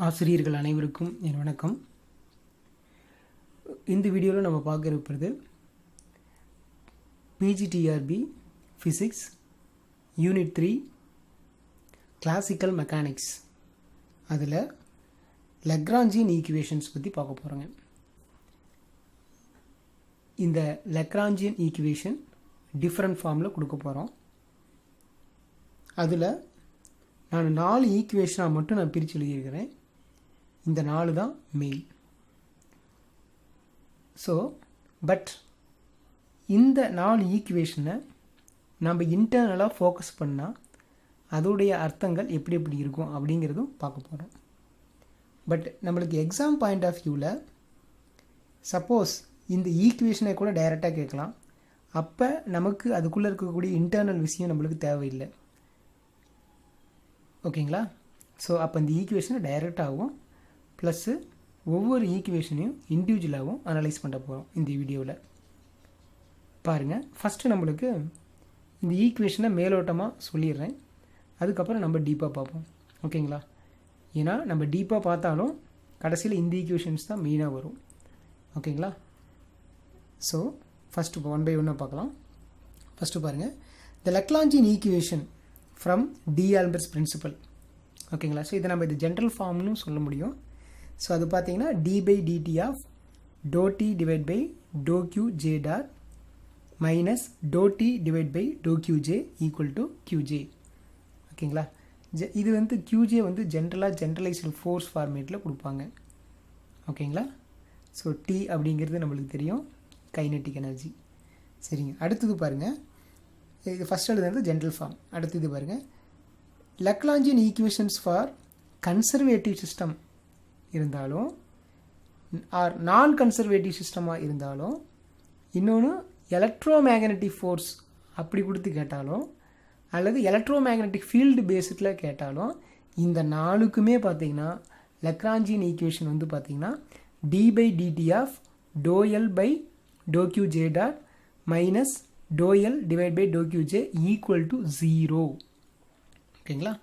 ஆசிரியர்கள் அனைவருக்கும் என் வணக்கம். இந்த வீடியோவில் நம்ம பார்க்க இருப்பது PGTRB physics unit 3 classical mechanics. அதில் லக்ராஞ்சியன் ஈக்குவேஷன்ஸ் பற்றி பார்க்க போகிறோங்க. இந்த லக்ராஞ்சியன் ஈக்குவேஷன் டிஃப்ரெண்ட் ஃபார்மில் கொடுக்க போகிறோம். அதில் நான் 4 ஈக்குவேஷனாக மட்டும் நான் பிரித்து எழுதியிருக்கிறேன். இந்த 4 தான் மெயின். ஸோ பட் இந்த 4 ஈக்குவேஷனை நம்ம இன்டர்னலாக ஃபோக்கஸ் பண்ணால் அதோடைய அர்த்தங்கள் எப்படி எப்படி இருக்கும் அப்படிங்கிறதும் பார்க்க போகிறோம். பட் நம்மளுக்கு எக்ஸாம் பாயிண்ட் ஆஃப் வியூவில் சப்போஸ் இந்த ஈக்குவேஷனை கூட டைரெக்டாக கேட்கலாம். அப்போ நமக்கு அதுக்குள்ளே இருக்கக்கூடிய இன்டர்னல் விஷயம் நம்மளுக்கு தேவையில்லை. ஓகேங்களா? ஸோ அப்போ இந்த ஈக்குவேஷனை டைரெக்டாகவும் ப்ளஸ்ஸு ஒவ்வொரு ஈக்குவேஷனையும் இண்டிவிஜுவலாகவும் அனலைஸ் பண்ண போகிறோம் இந்த வீடியோவில். பாருங்கள், ஃபஸ்ட்டு நம்மளுக்கு இந்த ஈக்குவேஷனை மேலோட்டமாக சொல்லிடுறேன். அதுக்கப்புறம் நம்ம டீப்பாக பார்ப்போம். ஓகேங்களா? ஏன்னா நம்ம டீப்பாக பார்த்தாலும் கடைசியில் இந்த ஈக்குவேஷன்ஸ் தான் மெயினாக வரும். ஓகேங்களா? ஸோ ஃபஸ்ட்டு ஒன் பை ஒன்னாக பார்க்கலாம். ஃபஸ்ட்டு பாருங்கள், the Lagrangian equation from d'Alembert's principle. ஓகேங்களா? ஸோ இதை நம்ம இது ஜென்ரல் ஃபார்ம்னு சொல்ல முடியும். ஸோ அது பார்த்தீங்கன்னா D by DT of doe T divide by to Q J dot minus doe T divide by to Q J equal to QJ. ஓகேங்களா? இது வந்து கியூஜே வந்து ஜென்ரலைஸ்டு ஃபோர்ஸ் ஃபார்மேட்டில் கொடுப்பாங்க. ஓகேங்களா? ஸோ டி அப்படிங்கிறது நம்மளுக்கு தெரியும், கைனெட்டிக் எனர்ஜி. சரிங்க, அடுத்தது பாருங்கள், இது ஃபஸ்ட் எழுதுறது ஜென்ரல் ஃபார்ம். அடுத்தது பாருங்கள், Lagrangian equations for conservative system இருந்தாலும் ஆர் நான் கன்சர்வேட்டிவ் சிஸ்டமாக இருந்தாலும், இன்னொன்று எலக்ட்ரோ மேக்னட்டிக் ஃபோர்ஸ் அப்படி கொடுத்து கேட்டாலும், அல்லது எலக்ட்ரோ மேக்னட்டிக் ஃபீல்டு பேஸில் கேட்டாலும், இந்த 4க்குமே பார்த்திங்கன்னா லக்ராஞ்சியன் ஈக்குவேஷன் வந்து பார்த்திங்கன்னா D by DT of to L by to Q J dot minus to L divide by to Q J equal to 0. ஓகேங்களா?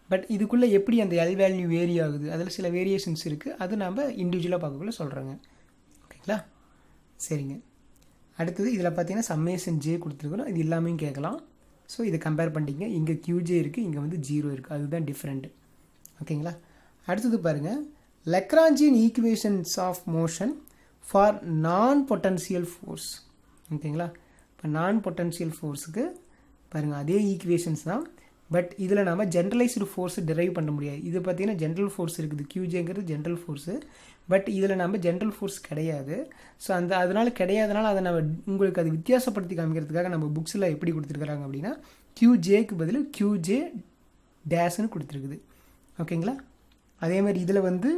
பட் இதுக்குள்ளே எப்படி அந்த எல் வேல்யூ வேரி ஆகுது, அதில் சில வேரியேஷன்ஸ் இருக்குது. அது நம்ம இண்டிவிஜுவலாக பார்க்கக்குள்ள சொல்கிறோங்க. ஓகேங்களா? சரிங்க, அடுத்தது இதில் பார்த்தீங்கன்னா சம்மேஷன் ஜே கொடுத்துருக்குறோம். இது எல்லாமே கேட்கலாம். ஸோ இதை கம்பேர் பண்ணிட்டீங்க. இங்கே கியூஜே இருக்குது, இங்கே வந்து 0 இருக்குது. அதுதான் டிஃப்ரெண்ட். ஓகேங்களா? அடுத்தது பாருங்கள், Lagrangian equations of motion for non potential force. ஓகேங்களா? இப்போ நான் பொட்டன்ஷியல் ஃபோர்ஸுக்கு பாருங்கள் அதே ஈக்குவேஷன்ஸ் தான். பட் இதில் நம்ம ஜென்ரலைஸ்டு ஃபோர்ஸு டிரைவ் பண்ண முடியாது. இது பார்த்திங்கன்னா ஜென்ரல் ஃபோர்ஸ் இருக்குது, கியூஜேங்கிறது ஜென்ரல் ஃபோர்ஸு. பட் இதில் நம்ம ஜென்ரல் ஃபோர்ஸ் கிடையாது. ஸோ அதனால் கிடையாதனால அதை நம்ம உங்களுக்கு அது வித்தியாசப்படுத்தி காமிக்கிறதுக்காக நம்ம புக்ஸில் எப்படி கொடுத்துருக்குறாங்க அப்படின்னா கியூஜேக்கு பதில் கியூஜே டேஷ்னு கொடுத்துருக்குது. ஓகேங்களா? அதே மாதிரி இதில் வந்து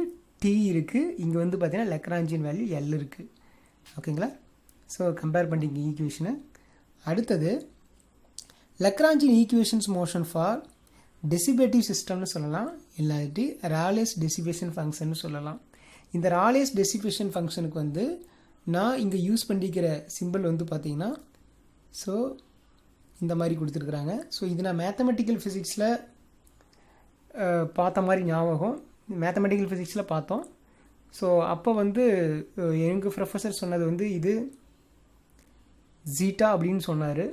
டி இருக்குது, இங்கே வந்து பார்த்திங்கன்னா லக்ராஞ்சியன் வேல்யூ எல் இருக்குது. ஓகேங்களா? ஸோ கம்பேர் பண்ணிங்க ஈக்குவேஷனை. அடுத்தது லக்ராஞ்சியன் ஈக்குவேஷன்ஸ் மோஷன் ஃபார் டெசிபேட்டிவ் சிஸ்டம்னு சொல்லலாம், இல்லாட்டி ராலேஸ் டெசிபேஷன் ஃபங்க்ஷன் சொல்லலாம். இந்த ராலேஸ் டெசிபேஷன் ஃபங்க்ஷனுக்கு வந்து நான் இங்கே யூஸ் பண்ணிக்கிற சிம்பிள் வந்து பார்த்திங்கன்னா ஸோ இந்த மாதிரி கொடுத்துருக்குறாங்க. ஸோ இது நான் மேத்தமெட்டிக்கல் ஃபிசிக்ஸில் பார்த்த மாதிரி ஞாபகம். மேத்தமெட்டிக்கல் ஃபிசிக்ஸில் பார்த்தோம். ஸோ அப்போ வந்து எங்கள் ப்ரொஃபஸர் சொன்னது வந்து இது ஜீட்டா அப்படின்னு சொன்னார்.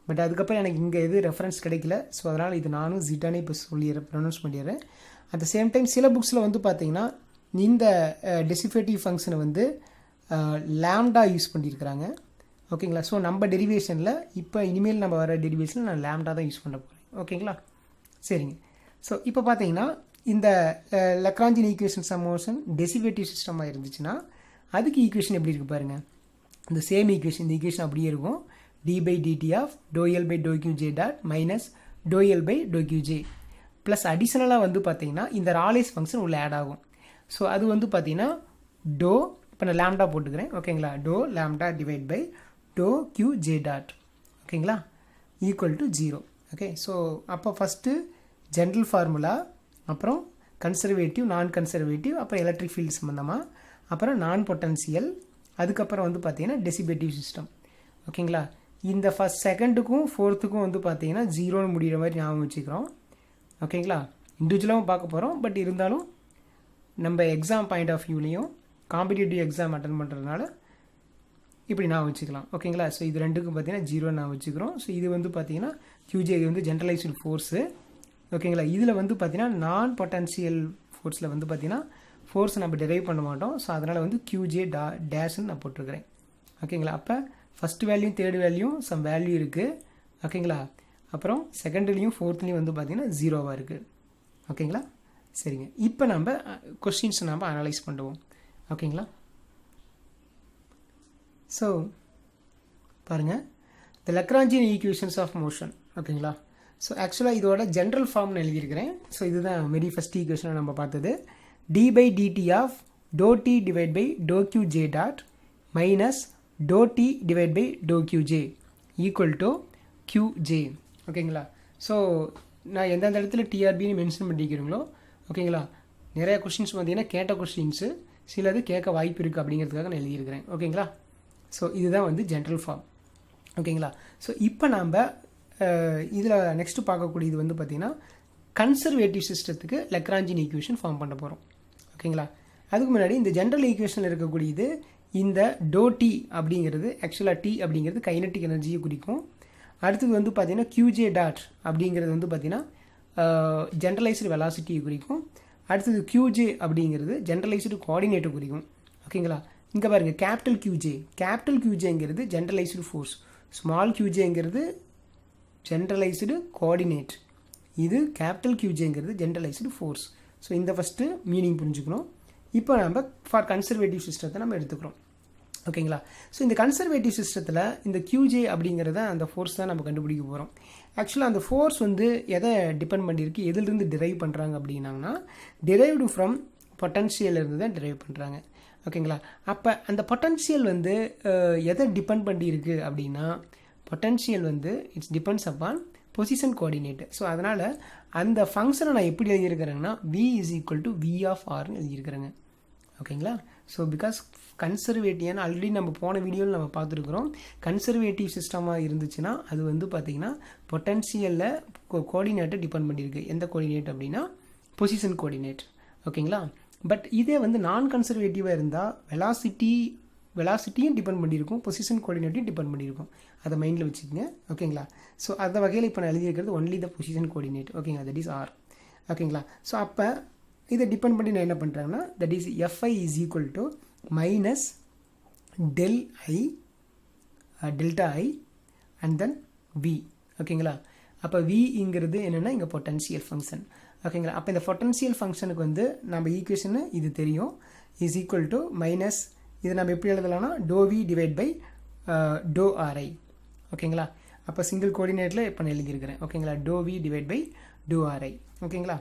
பட் அதுக்கப்புறம் எனக்கு இங்கே எது ரெஃபரன்ஸ் கிடைக்கல. ஸோ அதனால் இது நானும் ஜீட்டானே இப்போ ப்ரொனவுன்ஸ் பண்ணிடுறேன். அட் த சேம் டைம் சில புக்ஸில் வந்து பார்த்திங்கன்னா இந்த டெசிபேட்டிவ் ஃபங்க்ஷனை வந்து லேம்டா யூஸ் பண்ணியிருக்கிறாங்க. ஓகேங்களா? ஸோ நம்ம டெரிவேஷனில் இப்போ இனிமேல் நம்ம வர டெரிவேஷனில் நான் லேம்டா தான் யூஸ் பண்ண போகிறேன். ஓகேங்களா? சரிங்க. ஸோ இப்போ பார்த்தீங்கன்னா இந்த லக்ராஞ்சியன் ஈக்குவேஷன் ஆஃப் மோஷன் டெசிபேட்டிவ் சிஸ்டமாக இருந்துச்சுன்னா அதுக்கு ஈக்குவேஷன் எப்படி இருக்குது பாருங்கள். இந்த சேம் ஈக்குவேஷன், இந்த ஈக்குவேஷன் அப்படியே இருக்கும். D by DT of to L by to Q J dot minus to L by to Q J plus அடிஷ்னலாக வந்து பார்த்திங்கன்னா இந்த ராலேஸ் ஃபங்க்ஷன் உள்ள ஆட் ஆகும். ஸோ அது வந்து பார்த்திங்கன்னா டோ, இப்போ நான் லேம்டா போட்டுக்கிறேன். ஓகேங்களா? Dou lambda divide by to Q J dot. ஓகேங்களா? Equal to 0. ஓகே. ஸோ அப்போ ஃபஸ்ட்டு ஜென்ரல் ஃபார்முலா, அப்புறம் கன்சர்வேட்டிவ், நான் கன்சர்வேட்டிவ், அப்புறம் எலக்ட்ரிக் ஃபீல்டு சம்மந்தமாக, அப்புறம் நான் பொட்டன்ஷியல், அதுக்கப்புறம் வந்து பார்த்திங்கன்னா டெசிபேட்டிவ் சிஸ்டம். ஓகேங்களா? இந்த ஃபஸ்ட் செகண்டுக்கும் ஃபோர்த்துக்கும் வந்து பார்த்தீங்கன்னா 0ன்னு முடிகிற மாதிரி ஞாபகம் வச்சுக்கிறோம். ஓகேங்களா? இண்டிவிஜுவலாகவும் பார்க்க போகிறோம். பட் இருந்தாலும் நம்ம எக்ஸாம் பாயிண்ட் ஆஃப் வியூலையும் காம்படிட்டிவ் எக்ஸாம் அட்டன் பண்ணுறதுனால இப்படி நான் வச்சுக்கலாம் ஓகேங்களா. ஸோ இது ரெண்டுக்கும் பார்த்தீங்கன்னா 0 நான் வச்சுக்கிறோம். ஸோ இது வந்து பார்த்தீங்கன்னா QJ இது வந்து ஜென்ரலைஸ்டு ஃபோர்ஸு ஓகேங்களா. இதில் வந்து பார்த்தீங்கன்னா நான் பொட்டன்ஷியல் ஃபோர்ஸில் வந்து பார்த்தீங்கன்னா ஃபோர்ஸ் நம்ம டெரைவ் பண்ண மாட்டோம். ஸோ அதனால் வந்து QJ டேஷ்ன்னு நான் போட்டிருக்கிறேன் ஓகேங்களா. அப்போ first value third value sum value இருக்குது ஓகேங்களா. அப்புறம் செகண்ட்லேயும் ஃபோர்த்லேயும் வந்து பார்த்தீங்கன்னா 0வாக இருக்குது ஓகேங்களா. சரிங்க, இப்போ நம்ம கொஸ்டின்ஸை நம்ம அனலைஸ் பண்ணுவோம் ஓகேங்களா. ஸோ பாருங்கள், the Lagrangian equations of motion ஓகேங்களா. ஸோ ஆக்சுவலாக இதோட ஜென்ரல் ஃபார்ம்னு எழுதியிருக்கிறேன். ஸோ இதுதான் வெரி ஃபஸ்ட் ஈக்குவேஷனை நம்ம பார்த்தது. d/dt of ∂t divide by ∂qj dot minus ∂t divide by ∂qj equal to qj ஓகேங்களா. ஸோ நான் எந்தெந்த இடத்துல டிஆர்பின்னு மென்ஷன் பண்ணிக்கிறீங்களோ ஓகேங்களா. நிறைய கொஸ்டின்ஸ் பார்த்தீங்கன்னா கேட்ட கொஸ்டின்ஸு, சிலது கேட்க வாய்ப்பு இருக்குது அப்படிங்கிறதுக்காக நான் எழுதியிருக்கிறேன் ஓகேங்களா. ஸோ இதுதான் வந்து ஜென்ரல் ஃபார்ம் ஓகேங்களா. ஸோ இப்போ நாம் இதில் நெக்ஸ்ட்டு பார்க்கக்கூடியது வந்து பார்த்திங்கன்னா கன்சர்வேட்டிவ் சிஸ்டத்துக்கு லக்ராஞ்சியன் ஈக்குவேஷன் ஃபார்ம் பண்ண போகிறோம் ஓகேங்களா. அதுக்கு முன்னாடி இந்த ஜென்ரல் ஈக்குவேஷனில் இருக்கக்கூடியது இந்த ∂t அப்படிங்கிறது ஆக்சுவலாக t அப்படிங்கிறது கைனட்டிக் எனர்ஜியை குறிக்கும். அடுத்தது வந்து பார்த்திங்கன்னா QJ டாட் அப்படிங்கிறது வந்து பார்த்திங்கன்னா ஜென்ரலைஸ்டு வெலாசிட்டியை குறிக்கும். அடுத்தது QJ அப்படிங்கிறது ஜென்ரலைஸ்டு கோஆர்டினேட்டை குறிக்கும் ஓகேங்களா. இங்கே பாருங்கள், கேபிட்டல் QJங்கிறது ஜென்ரலைஸ்டு ஃபோர்ஸ், ஸ்மால் QJங்கிறது ஜென்ரலைஸ்டு கோஆர்டினேட், இது கேபிட்டல் QJங்கிறது ஜென்ரலைஸ்டு ஃபோர்ஸ். ஸோ இந்த ஃபஸ்ட்டு மீனிங் புரிஞ்சுக்கணும். இப்போ நம்ம ஃபார் கன்சர்வேட்டிவ் சிஸ்டத்தை நம்ம எடுத்துக்கிறோம் ஓகேங்களா. ஸோ இந்த கன்சர்வேட்டிவ் சிஸ்டத்தில் இந்த QJ அப்படிங்கிறத அந்த ஃபோர்ஸ் தான் நம்ம கண்டுபிடிக்க போகிறோம். ஆக்சுவலாக அந்த ஃபோர்ஸ் வந்து எதை டிபெண்ட் பண்ணியிருக்கு, எதிலிருந்து டிரைவ் பண்ணுறாங்க அப்படின்னாங்கன்னா டிரைவ்டு ஃப்ரம் பொட்டன்ஷியலிருந்து தான் டிரைவ் பண்ணுறாங்க ஓகேங்களா. அப்போ அந்த பொட்டன்ஷியல் வந்து எதை டிபெண்ட் பண்ணியிருக்கு அப்படின்னா பொட்டன்ஷியல் வந்து it's depends upon position coordinate. So அதனால் அந்த ஃபங்க்ஷனை நான் எப்படி எழுதியிருக்கிறேங்கன்னா V = V ஆஃப் Rன்னு எழுதியிருக்கிறேங்க ஓகேங்களா. ஸோ பிகாஸ் கன்சர்வேட்டிவ் ஆல்ரெடி நம்ம போன வீடியோவில் நம்ம பார்த்துருக்குறோம். கன்சர்வேட்டிவ் சிஸ்டமாக இருந்துச்சுன்னா அது வந்து பார்த்திங்கன்னா பொட்டன்ஷியலில் கோஆர்டினேட்டை டிபெண்ட் பண்ணியிருக்கு. எந்த கோஆர்டினேட் அப்படின்னா பொசிஷன் கோஆர்டினேட் ஓகேங்களா. பட் இதே வந்து நான் கன்சர்வேட்டிவாக இருந்தால் வெலாசிட்டியும் டிபெண்ட் பண்ணியிருக்கும், பொசிஷன் கோஆர்டினேட்டையும் டிபெண்ட் பண்ணியிருக்கும். அதை மைண்டில் வச்சுக்கோங்க ஓகேங்களா. ஸோ அந்த வகையில் இப்போ நான் எழுதியிருக்கிறது ஒன்லி த பொசிஷன் கோஆர்டினேட் ஓகேங்களா, தட் இஸ் R ஓகேங்களா. ஸோ அப்போ இதை டிபெண்ட் பண்ணி நான் என்ன பண்ணுறேன்னா that is Fi = minus delta I and then V ஓகேங்களா. அப்போ Vங்கிறது என்னென்னா இங்கே பொட்டன்ஷியல் ஃபங்க்ஷன் ஓகேங்களா. அப்போ இந்த பொட்டன்ஷியல் ஃபங்க்ஷனுக்கு வந்து நம்ம ஈக்குவேஷனு இது தெரியும், இஸ் ஈக்குவல் டு மைனஸ் இதை நம்ம எப்படி எழுதலாம்னா ∂V டிவைட் பை ∂Ri ஓகேங்களா. அப்போ சிங்கிள் கோஆர்டினேட்டில் இப்போ நான் எழுதியிருக்கிறேன் ஓகேங்களா, ∂V டிவைட் பை ∂Ri ஓகேங்களா.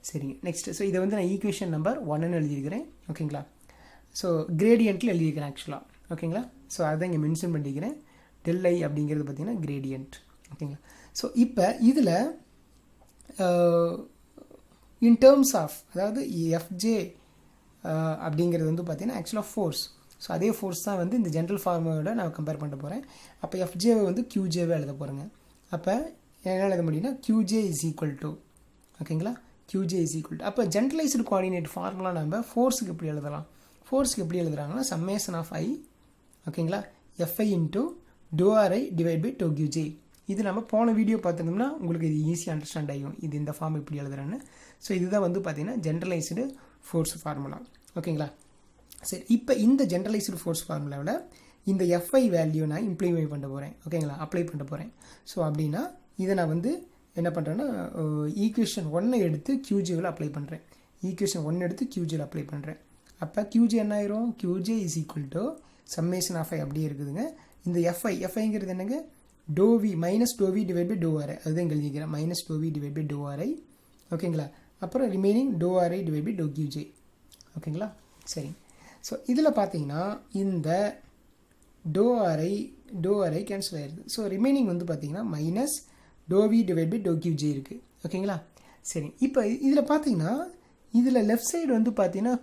சரிங்க, நெக்ஸ்ட்டு ஸோ இதை வந்து நான் ஈக்குவேஷன் நம்பர் 1ன்னு எழுதியிருக்கிறேன் ஓகேங்களா. ஸோ கிரேடியண்ட்டில் எழுதியிருக்கிறேன் ஆக்சுவலாக ஓகேங்களா. ஸோ அதை இங்கே மென்ஷன் பண்ணிக்கிறேன். ∆I அப்படிங்கிறது பார்த்திங்கன்னா கிரேடியன்ட் ஓகேங்களா. ஸோ இப்போ இதில் இன் டேர்ம்ஸ் ஆஃப் அதாவது FJ அப்படிங்கிறது வந்து பார்த்திங்கன்னா ஆக்சுவலாக ஃபோர்ஸ். ஸோ அதே ஃபோர்ஸ் தான் வந்து இந்த ஜென்ரல் ஃபார்மோட நான் கம்பேர் பண்ண போகிறேன். அப்போ FJவை வந்து QJவை எழுத போகிறேங்க. அப்போ என்ன எழுத முடியும்னா QJ = ஓகேங்களா, QJ = அப்போ ஜென்ரலைஸ்டு கோஆர்டினேட் ஃபார்முலா நம்ம ஃபோர்ஸுக்கு எப்படி எழுதலாம், ஃபோர்ஸுக்கு எப்படி எழுதுறாங்கன்னா சம்மேஷன் ஆஃப் I ஓகேங்களா Fi × ∂Ri divide by ∂Qj. இது நம்ம போன வீடியோ பார்த்துருந்தோம்னா உங்களுக்கு இது ஈஸியாக அண்டர்ஸ்டாண்ட் ஆகும் இது இந்த ஃபார்ம் எப்படி எழுதுறேன்னு. ஸோ இதுதான் வந்து பார்த்திங்கன்னா ஜென்ரலைஸ்டு ஃபோர்ஸ் ஃபார்முலா ஓகேங்களா. சரி, இப்போ இந்த ஜென்ரலைஸ்டு ஃபோர்ஸ் ஃபார்முலாவில் இந்த Fi வேல்யூ நான் இம்ப்ளிமெண்ட் பண்ண போகிறேன் ஓகேங்களா, அப்ளை பண்ண போகிறேன். ஸோ அப்படின்னா இதை நான் வந்து என்ன பண்ணுறேன்னா ஈக்குவேஷன் 1 எடுத்து QJவில் அப்ளை பண்ணுறேன். ஈக்குவேஷன் 1 எடுத்து QJவில் அப்ளை பண்ணுறேன். அப்போ QJ என்ன ஆயிரும், QJ = சம்மேஷன் ஆஃப் I அப்படியே இருக்குதுங்க. இந்த Fiங்கிறது என்னங்க, ∂V minus ∂V divide by ∂Ri, அதுதான் இங்கே எழுதிக்கிறேன், minus ∂V divide by ∂Ri ஓகேங்களா. அப்புறம் remaining ∂Ri divide by ∂Qj ஓகேங்களா. சரி, ஸோ இதில் பார்த்தீங்கன்னா இந்த ∂Ri கேன்சல் ஆயிடுது. ஸோ ரிமைனிங் வந்து பார்த்தீங்கன்னா minus ∂V divide by ∂Qj இருக்குது ஓகேங்களா. சரி, இப்போ இதில் பார்த்தீங்கன்னா இதில் லெஃப்ட் சைடு வந்து பார்த்தீங்கன்னா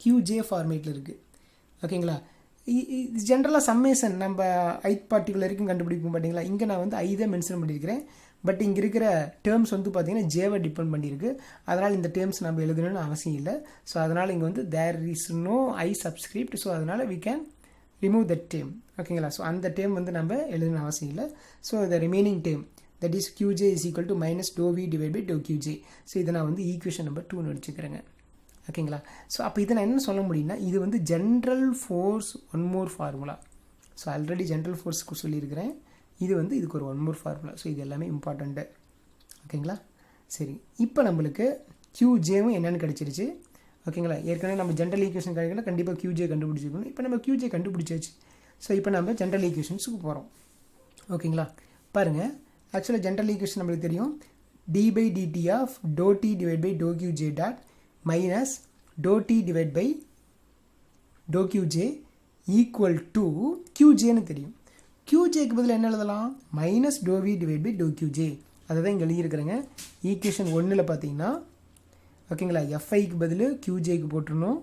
QJ ஃபார்மேட்டில் இருக்குது ஓகேங்களா. ஜென்ரலாக சம்மேஷன் நம்ம I பார்ட்டிகுலர் வரைக்கும் கண்டுபிடிப்போம் பார்த்தீங்களா. இங்கே நான் வந்து I தான் மென்ஷன் பண்ணியிருக்கிறேன், பட் இங்கே இருக்கிற டேர்ம்ஸ் வந்து பார்த்திங்கன்னா ஜேவை டிபெண்ட் பண்ணியிருக்கு. அதனால் இந்த டேர்ம்ஸ் நம்ம எழுதணும்னு அவசியம் இல்லை. ஸோ அதனால் இங்கே வந்து there is no I subscript. So அதனால் we can remove that term. ஓகேங்களா? ஸோ அந்த டேர்ம் வந்து நம்ம எழுதணும்னு அவசியம் இல்லை. So the remaining term that is QJ is equal to minus dou V divided by dou QJ. So இதை நான் வந்து ஈக்குவேஷன் நம்பர் 2ன்னு வச்சுக்கிறேங்க. ஓகேங்களா? ஸோ அப்போ இதை நான் என்ன சொல்ல முடியும்னா, இது வந்து general force one more formula. So already general ஃபோர்ஸ்க்கு சொல்லியிருக்கிறேன். இது வந்து இதுக்கு ஒரு ஒன் மோர் ஃபார்முலா. ஸோ இது எல்லாமே இம்பார்ட்டண்ட்டு. ஓகேங்களா? சரி, இப்போ நம்மளுக்கு QJவும் என்னென்னு கிடச்சிருச்சு. ஓகேங்களா? ஏற்கனவே நம்ம ஜென்ரல் ஈக்குவேஷன் கிடைக்கல, கண்டிப்பாக QJ கண்டுபிடிச்சிக்கணும். இப்போ நம்ம QJ கண்டுபிடிச்சாச்சு. ஸோ இப்போ நம்ம ஜென்ரல் ஈக்குவேஷன்ஸுக்கு போகிறோம். ஓகேங்களா? பாருங்கள், ஆக்சுவலாக ஜென்ரல் ஈக்குவேஷன் நம்மளுக்கு தெரியும். d by dt of dou t divided by dou qj dot minus dou t divided by dou qj equal to qjன்னு தெரியும். qjக்கு பதில் என்ன எழுதலாம்? minus dou v divided by dou qj. அதை தான் இங்கே எழுதியிருக்கிறேங்க. ஈக்குவேஷன் 1ல் பார்த்தீங்கன்னா, ஓகேங்களா, FIக்கு பதில் QJக்கு போட்டுருணும்.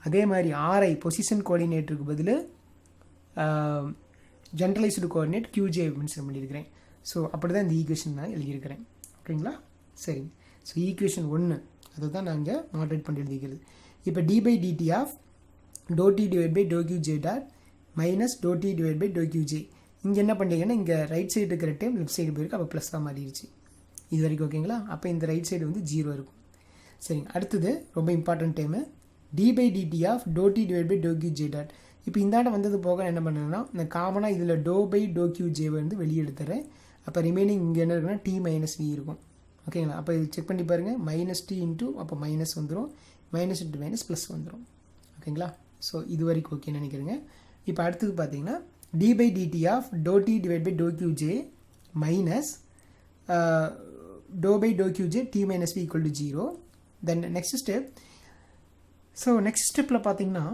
அதே மாதிரி RI பொசிஷன் கோஆர்டினேட்டருக்கு பதில் ஜென்ரலைஸ்டு கோஆர்டினேட் QJ மென்ஷன் பண்ணியிருக்கிறேன். ஸோ அப்படி தான் இந்த ஈக்குவேஷன் நான் எழுதியிருக்கிறேன். ஓகேங்களா? சரி, ஸோ ஈக்குவேஷன் 1 அதை தான் நான் இங்கே மாடரேட் பண்ணி எழுதிக்கிறது. இப்போ d by dt of dou t divided by dou qj dot minus dou t divided by dou qj. இங்கே என்ன பண்ணிங்கன்னா, இங்கே ரைட் சைடு இருக்கிற டைம் லெஃப்ட் சைடு போயிருக்கு. அப்போ ப்ளஸ் தான் மாறிடுச்சு இது வரைக்கும். ஓகேங்களா? அப்போ இந்த ரைட் சைடு வந்து 0 இருக்கும். சரிங்க, அடுத்தது ரொம்ப important time d by dt of dou t divided by dou qj dot. இப்போ இந்தாண்ட வந்தது போக என்ன பண்ணுறேன்னா, நான் காமனாக இதில் dou by dou qj வந்து வெளியே எடுத்துறேன். அப்போ ரிமைனிங் இங்கே என்ன இருக்குன்னா t மைனஸ் v இருக்கும். ஓகேங்களா? அப்போ இது செக் பண்ணி பாருங்கள். மைனஸ் t இன்ட்டு அப்போ மைனஸ் வந்துடும், மைனஸ் இன்ட்டு மைனஸ் ப்ளஸ் வந்துடும். ஓகேங்களா? ஸோ இது வரைக்கும் ஓகேன்னு நினைக்கிறேங்க. இப்போ அடுத்தது பார்த்தீங்கன்னா d by dt of dou t divided by dou qj minus dou by dou qj t minus v equal to 0. Then next step. So next ஸ்டெப்பில் பார்த்தீங்கன்னா,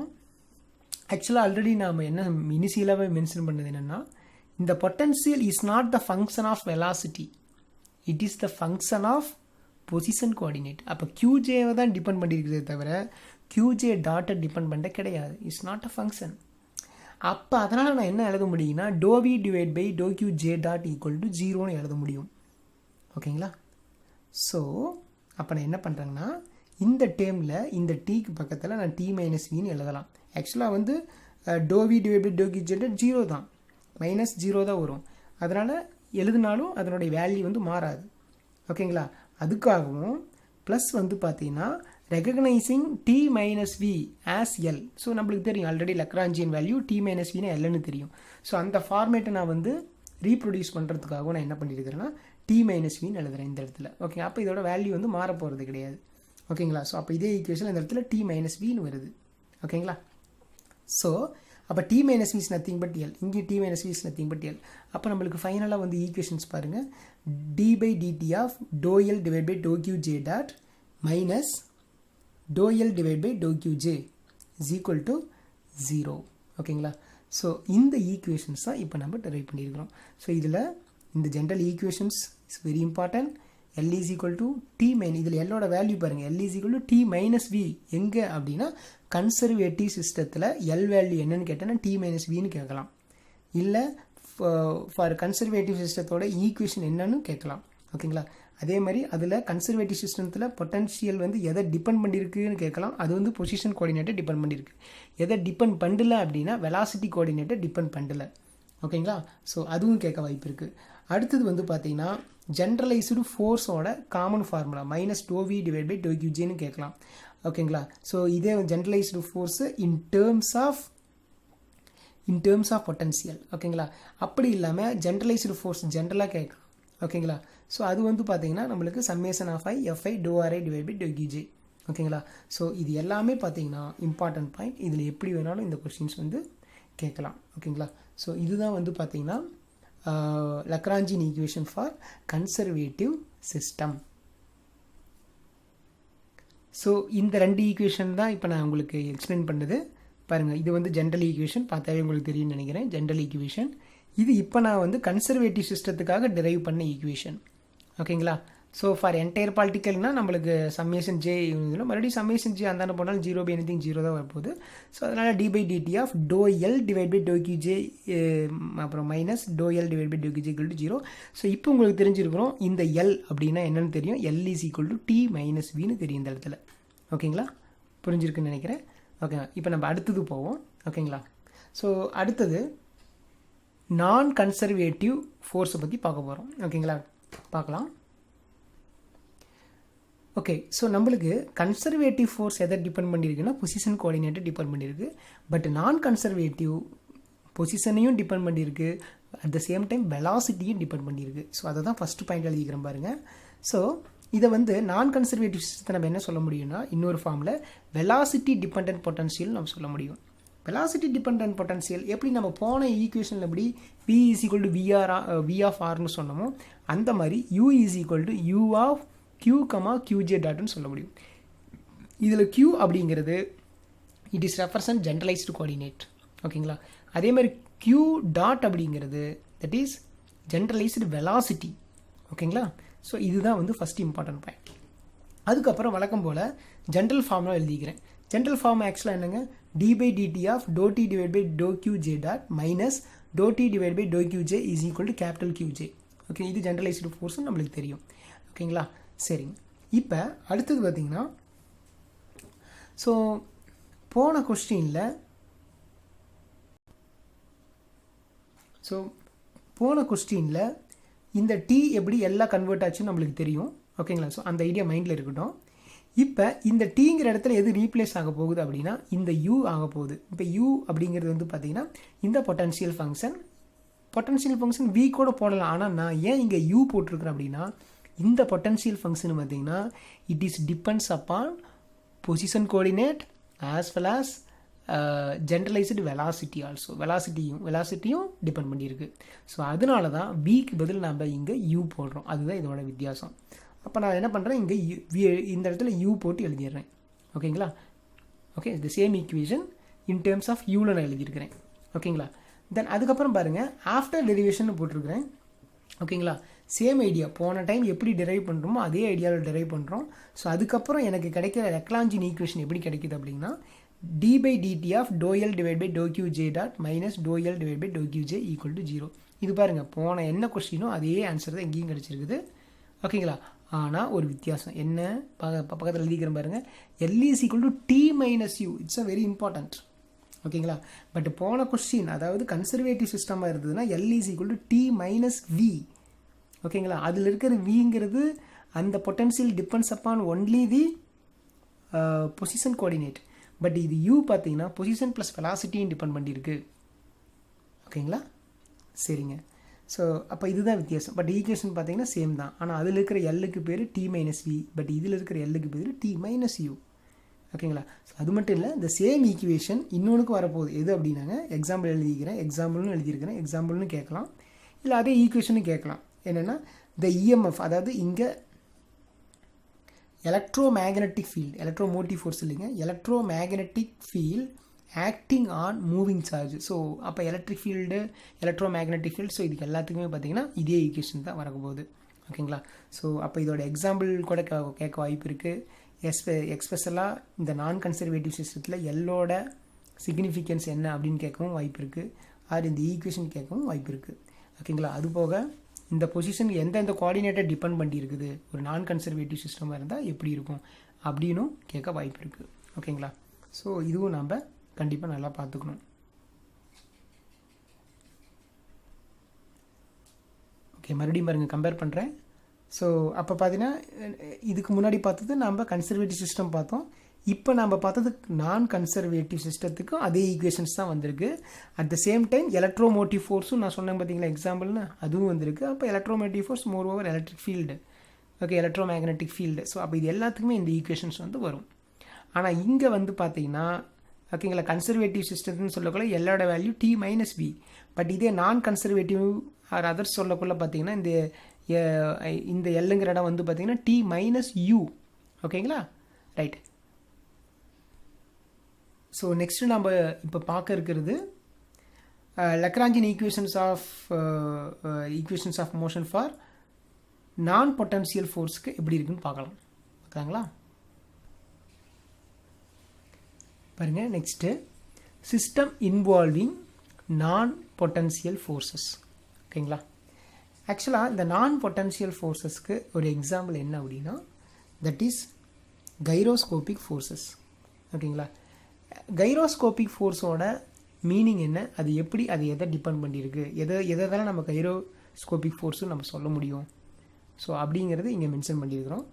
ஆக்சுவலாக ஆல்ரெடி நாம் என்ன இனிஷியலாகவே மென்ஷன் பண்ணது என்னென்னா, இந்த potential is not the function of velocity, it is the function of position coordinate. அப்போ QJவை தான் டிபெண்ட் பண்ணியிருக்கிறதே தவிர QJ டாட்டை டிபெண்ட் பண்ண கிடையாது. It's not a function. அப்போ அதனால் நான் என்ன எழுத முடியும்னா, dou v divided by dou qj dot equal to 0ன்னு எழுத முடியும். ஓகேங்களா? ஸோ அப்போ நான் என்ன பண்ணுறேங்கன்னா, இந்த டேர்மில் இந்த டீக்கு பக்கத்தில் நான் t மைனஸ் வின்னு எழுதலாம். ஆக்சுவலாக வந்து dou v divided by dou qj dot 0 தான், மைனஸ் 0 தான் வரும். அதனால் எழுதினாலும் அதனுடைய வேல்யூ வந்து மாறாது. ஓகேங்களா? அதுக்காகவும் ப்ளஸ் வந்து பார்த்தீங்கன்னா, recognising t minus V as L. So நம்மளுக்கு தெரியும் already Lagrangian value t minus வின்னு எல்லுன்னு தெரியும். ஸோ அந்த ஃபார்மேட்டை நான் வந்து ரீப்ரொடியூஸ் பண்ணுறதுக்காகவும் நான் என்ன பண்ணியிருக்கிறேன்னா, t மைனஸ் வின்னு எழுதுறேன் இந்த இடத்துல. ஓகே, அப்போ இதோட வேல்யூ வந்து மாற போகிறது கிடையாது. ஓகேங்களா? ஸோ அப்போ இதே ஈக்குவேஷன் இந்த இடத்துல t மைனஸ் வின்னு வருது. ஓகேங்களா? ஸோ அப்போ t minus v is nothing but L, இங்கே t minus v is nothing but L. அப்போ நம்மளுக்கு ஃபைனலாக வந்து ஈக்குவேஷன்ஸ் பாருங்கள். d by dt of dou L divided by dou qj dot minus dou L divided by dou qj is equal to 0. ஓகேங்களா? So இந்த equations தான் இப்போ நம்ம டெரைவ் பண்ணியிருக்கிறோம். ஸோ இதில் இந்த general equations is very important. L is equal to t minus, இதில் எல்லோட value பாருங்கள், L is equal to t minus v. எங்கே அப்படின்னா கன்சர்வேட்டிவ் சிஸ்டத்தில் எல் வேல்யூ என்னன்னு கேட்டேன்னா t மைனஸ் வின்னு கேட்கலாம். இல்லை ஃபார் கன்சர்வேட்டிவ் சிஸ்டத்தோட ஈக்குவேஷன் என்னன்னு கேட்கலாம். ஓகேங்களா? அதே மாதிரி அதில் கன்சர்வேட்டிவ் சிஸ்டத்தில் பொட்டன்ஷியல் வந்து எதை டிபெண்ட் பண்ணியிருக்குன்னு கேட்கலாம். அது வந்து பொசிஷன் கோஆர்டினேட்டை டிபெண்ட் பண்ணியிருக்கு. எதை டிபெண்ட் பண்ணல அப்படின்னா வெலாசிட்டி கோஆர்டினேட்டை டிபெண்ட் பண்ணல. ஓகேங்களா? ஸோ அதுவும் கேட்க வாய்ப்பு இருக்குது. அடுத்தது வந்து பார்த்தீங்கன்னா, ஜென்ரலைஸ்டு ஃபோர்ஸோட common formula minus dou v divided by dou qjன்னு கேட்கலாம். ஓகேங்களா? ஸோ இதே generalised force in terms of potential. ஓகேங்களா? அப்படி இல்லாமல் ஜென்ரலைஸ்டு ஃபோர்ஸ் ஜென்ரலாக கேட்கலாம். ஓகேங்களா? ஸோ அது வந்து பார்த்தீங்கன்னா நம்மளுக்கு summation of I FI dou ri divided by dou qj. ஓகேங்களா? ஸோ இது எல்லாமே பார்த்தீங்கன்னா இம்பார்ட்டன்ட் பாயிண்ட். இதில் எப்படி வேணாலும் இந்த கொஸ்டின்ஸ் வந்து கேட்கலாம். ஓகேங்களா? ஸோ இதுதான் வந்து பார்த்தீங்கன்னா Lagrangian equation for conservative system. So இந்த ரெண்டு ஈக்குவேஷன் தான் இப்போ நான் உங்களுக்கு எக்ஸ்பிளைன் பண்ணது. பாருங்கள், இது வந்து ஜென்ரல் ஈக்குவேஷன் பார்த்தாவே உங்களுக்கு தெரியும்னு நினைக்கிறேன். ஜென்ரல் ஈக்குவேஷன் இது இப்போ நான் வந்து கன்சர்வேட்டிவ் சிஸ்டத்துக்காக டிரைவ் பண்ண ஈக்குவேஷன். ஓகேங்களா? ஸோ ஃபார் என்டையர் பார்ட்டிக்கல்னால் நம்மளுக்கு சம்மேஷன் ஜே இருந்ததுன்னா மறுபடியும் சம்மேஷன் ஜே அந்தாண்ட போனாலும் 0 பை எனிதிங் 0 தான் வரப்போகுது. ஸோ அதனால் D by DT of to L divide by to Q J அப்புறம் minus to L divide by to Q J equal to 0. So இப்போ உங்களுக்கு தெரிஞ்சிருக்கிறோம் இந்த எல் அப்படின்னா என்னென்னு தெரியும். L is equal to T minus வின்னு தெரியும் இந்த இடத்துல. ஓகேங்களா, புரிஞ்சிருக்குன்னு நினைக்கிறேன். ஓகேங்களா, இப்போ நம்ம அடுத்தது போவோம். ஓகேங்களா, ஸோ அடுத்தது நான் கன்சர்வேட்டிவ் ஃபோர்ஸை பற்றி பார்க்க போகிறோம். ஓகேங்களா, பார்க்கலாம். ஓகே, ஸோ நம்மளுக்கு கன்சர்வேட்டிவ் ஃபோர்ஸ் எதை டிபெண்ட் பண்ணியிருக்குன்னா பொசிஷன் கோஆர்டினேட்டை டிபெண்ட் பண்ணியிருக்கு. பட் நான் கன்சர்வேட்டிவ் பொசிஷனையும் டிபெண்ட் பண்ணியிருக்கு, அட் த சேம் டைம் வெலாசிட்டியும் டிபெண்ட் பண்ணியிருக்கு. ஸோ அதை தான் ஃபஸ்ட்டு பாயிண்ட் எழுதிக்கிறேன் பாருங்கள். ஸோ இதை வந்து நான் கன்சர்வேட்டிவ் சிஸ்டத்தை நம்ம என்ன சொல்ல முடியும்னா இன்னொரு ஃபார்மில் வெலாசிட்டி டிபெண்டன்ட் பொட்டன்ஷியல் நம்ம சொல்ல முடியும். வெலாசிட்டி டிபெண்டன்ட் பொட்டன்ஷியல் எப்படி நம்ம போன ஈக்குவேஷனில் எப்படி V is equal to V of Rன்னு சொன்னோமோ அந்த மாதிரி U is equal to U of Q, QJ டாட்னு சொல்ல முடியும். இதில் Q அப்படிங்கிறது it is represent generalised coordinate. ஓகேங்களா, அதே மாதிரி Q டாட் அப்படிங்கிறது தட் இஸ் ஜென்ரலைஸ்டு வெலாசிட்டி. ஓகேங்களா, ஸோ இதுதான் வந்து ஃபஸ்ட் இம்பார்ட்டன்ட் பாயிண்ட். அதுக்கப்புறம் வழக்கம் போல் ஜென்ரல் ஃபார்ம்லாம் எழுதிக்கிறேன். ஜென்ரல் ஃபார்ம் ஆக்சுவலாக என்னங்க, D by DT of doe T divide by to QJ dot minus doe T divide by to QJ is equal to capital QJ. Okay, இது generalised ஃபோர்ஸ்னு நம்மளுக்கு தெரியும். ஓகேங்களா, சரிங்க. இப்போ அடுத்தது பார்த்தீங்கன்னா ஸோ போன கொஸ்டினில் இந்த டி எப்படி எல்லாம் கன்வெர்ட் ஆச்சுன்னு நம்மளுக்கு தெரியும். ஓகேங்களா, ஸோ அந்த ஐடியா மைண்டில் இருக்கட்டும். இப்போ இந்த டீங்கிற இடத்துல எது ரீப்ளேஸ் ஆக போகுது அப்படின்னா இந்த யூ ஆக போகுது. இப்போ யூ அப்படிங்கிறது வந்து பார்த்தீங்கன்னா இந்த பொட்டன்ஷியல் ஃபங்க்ஷன் வி கூட போடலாம். ஆனால் நான் ஏன் இங்கே யூ போட்டிருக்கிறேன் அப்படின்னா இந்த பொட்டன்ஷியல் ஃபங்க்ஷன் பார்த்தீங்கன்னா it is depends upon position coordinate as well as generalised velocity also. வெலாசிட்டியும் டிபெண்ட் பண்ணியிருக்கு. ஸோ அதனால தான் விக்கு பதில் நம்ம இங்கே யூ போடுறோம். அதுதான் இதோட வித்தியாசம். அப்போ நான் என்ன பண்ணுறேன், இங்கே இந்த இடத்துல யூ போட்டு எழுதிடுறேன். ஓகேங்களா, okay, the same equation in terms of யூவில் நான் எழுதியிருக்கிறேன். ஓகேங்களா, தென் அதுக்கப்புறம் பாருங்கள் ஆஃப்டர் டெரிவேஷன் போட்டிருக்கிறேன். ஓகேங்களா, சேம் ஐடியா போன டைம் எப்படி டெரைவ் பண்ணுறோமோ அதே ஐடியாவில் டெரைவ் பண்ணுறோம். ஸோ அதுக்கப்புறம் எனக்கு கிடைக்கிற லக்ராஞ்சின் ஈக்குவேஷன் எப்படி கிடைக்கிது அப்படின்னா D by DT of to L divide by to Q J dot minus to L divide by to Q J equal to 0. இது பாருங்கள் போன என்ன கொஸ்டினோ அதே ஆன்சர் தான் எங்கேயும் கிடச்சிருக்குது. ஓகேங்களா, ஆனால் ஒரு வித்தியாசம் என்ன பக்கத்தில் எழுதிக்கிறேன் பாருங்கள், L is equal to T minus U. It's a very important. ஓகேங்களா, பட் போன கொஸ்டின் அதாவது கன்சர்வேட்டிவ் சிஸ்டமாக இருந்ததுன்னா L is equal to T minus V. ஓகேங்களா, அதில் இருக்கிற விங்கிறது அந்த potential depends upon only the position coordinate. But இது யூ பார்த்தீங்கன்னா பொசிஷன் ப்ளஸ் வெலாசிட்டியும் டிபெண்ட் பண்ணியிருக்கு. ஓகேங்களா, சரிங்க. ஸோ அப்போ இதுதான் வித்தியாசம். பட் ஈக்குவேஷன் பார்த்தீங்கன்னா சேம் தான். ஆனால் அதில் இருக்கிற எல்லுக்கு பேர் டி மைனஸ் வி, பட் இதில் இருக்கிற எல்லுக்கு பேர் டி மைனஸ் யூ. ஓகேங்களா, ஸோ அது மட்டும் இல்லை, இந்த சேம் ஈக்குவேஷன் இன்னொன்றுக்கு வரப்போகுது. எது அப்படின்னாங்க எக்ஸாம்பிள் எழுதியிருக்கிறேன். எக்ஸாம்பிள்னு கேட்கலாம், இல்லை அதே ஈக்குவேஷனும் கேட்கலாம். என்னென்னா த இஎம்எஃப், அதாவது இங்கே எலக்ட்ரோமேக்னட்டிக் ஃபீல்டு, எலக்ட்ரோமோட்டிவ் ஃபோர்ஸ் இல்லைங்க, electromagnetic field acting on moving charge. So அப்போ electric field, electromagnetic field, so இதுக்கு எல்லாத்துக்குமே பார்த்தீங்கன்னா இதே ஈக்குவேஷன் தான் வரக்க போகுது. ஓகேங்களா, ஸோ அப்போ இதோட எக்ஸாம்பிள் கூட கேட்க வாய்ப்பு இருக்குது. எக்ஸ்பெஷலாக இந்த நான் கன்சர்வேட்டிவ் சிஸ்டத்தில் எல்லோட சிக்னிஃபிகன்ஸ் என்ன அப்படின்னு கேட்கவும் வாய்ப்பு இருக்குது. அது இந்த ஈக்குவேஷன் கேட்கவும் வாய்ப்பு இருக்குது. ஓகேங்களா, அது போக இந்த பொசிஷன் எந்தெந்த கோஆர்டினேட்டை டிபெண்ட் பண்ணி இருக்குது, ஒரு நான் கன்சர்வேட்டிவ் சிஸ்டமாக இருந்தால் எப்படி இருக்கும் அப்படின்னும் கேட்க வாய்ப்பு இருக்குது. ஓகேங்களா, ஸோ இதுவும் நம்ம கண்டிப்பாக நல்லா பார்த்துக்கணும். ஓகே, மறுபடியும் பாருங்கள் கம்பேர் பண்ணுறேன். ஸோ அப்போ பார்த்தீங்கன்னா இதுக்கு முன்னாடி பார்த்தது நம்ம கன்சர்வேட்டிவ் சிஸ்டம் பார்த்தோம். இப்போ நம்ம பார்த்தது நான் கன்சர்வேட்டிவ் சிஸ்டத்துக்கும் அதே ஈக்குவேஷன்ஸ் தான் வந்திருக்கு. At the same time electromotive ஃபோர்ஸும் நான் சொன்னேன் பார்த்தீங்களா எக்ஸாம்பிள்னு, அதுவும் வந்திருக்கு. அப்போ electromotive force moreover electric field, okay, electromagnetic field. So அப்போ இது எல்லாத்துக்குமே இந்த ஈக்குவேஷன்ஸ் வந்து வரும். ஆனால் இங்கே வந்து பார்த்தீங்கன்னா ஓகேங்களா கன்சர்வேட்டிவ் சிஸ்டம்னு சொல்லக்குள்ள எல்லோட value T minus P. But இதே நான் கன்சர்வேட்டிவ் ஆர் அதர்ஸ் சொல்லக்குள்ள பார்த்தீங்கன்னா இந்த எல்லுங்கிற இடம் வந்து பார்த்தீங்கன்னா டி மைனஸ் யூ. ஓகேங்களா, ரைட். ஸோ நெக்ஸ்ட்டு நம்ம இப்போ பார்க்க இருக்கிறது லக்ராஞ்சின் equations of motion for non potential ஃபோர்ஸுக்கு எப்படி இருக்குன்னு பார்க்கலாம். ஓகேங்களா? பாருங்கள், நெக்ஸ்ட்டு சிஸ்டம் இன்வால்விங் நான் பொட்டன்ஷியல் ஃபோர்ஸஸ். ஓகேங்களா? ஆக்சுவலாக இந்த நான் பொட்டன்ஷியல் ஃபோர்ஸஸ்க்கு ஒரு எக்ஸாம்பிள் என்ன அப்படின்னா, தட் இஸ் கைரோஸ்கோபிக் ஃபோர்ஸஸ். ஓகேங்களா? கைரோஸ்கோபிக் ஃபோர்ஸோட மீனிங் என்ன, அது எப்படி, அது எதை டிபெண்ட் பண்ணியிருக்கு, எதெல்லாம் நம்ம கைரோஸ்கோபிக் ஃபோர்ஸும் நம்ம சொல்ல முடியும், ஸோ அப்படிங்கிறது இங்கே மென்ஷன் பண்ணியிருக்கிறோம்.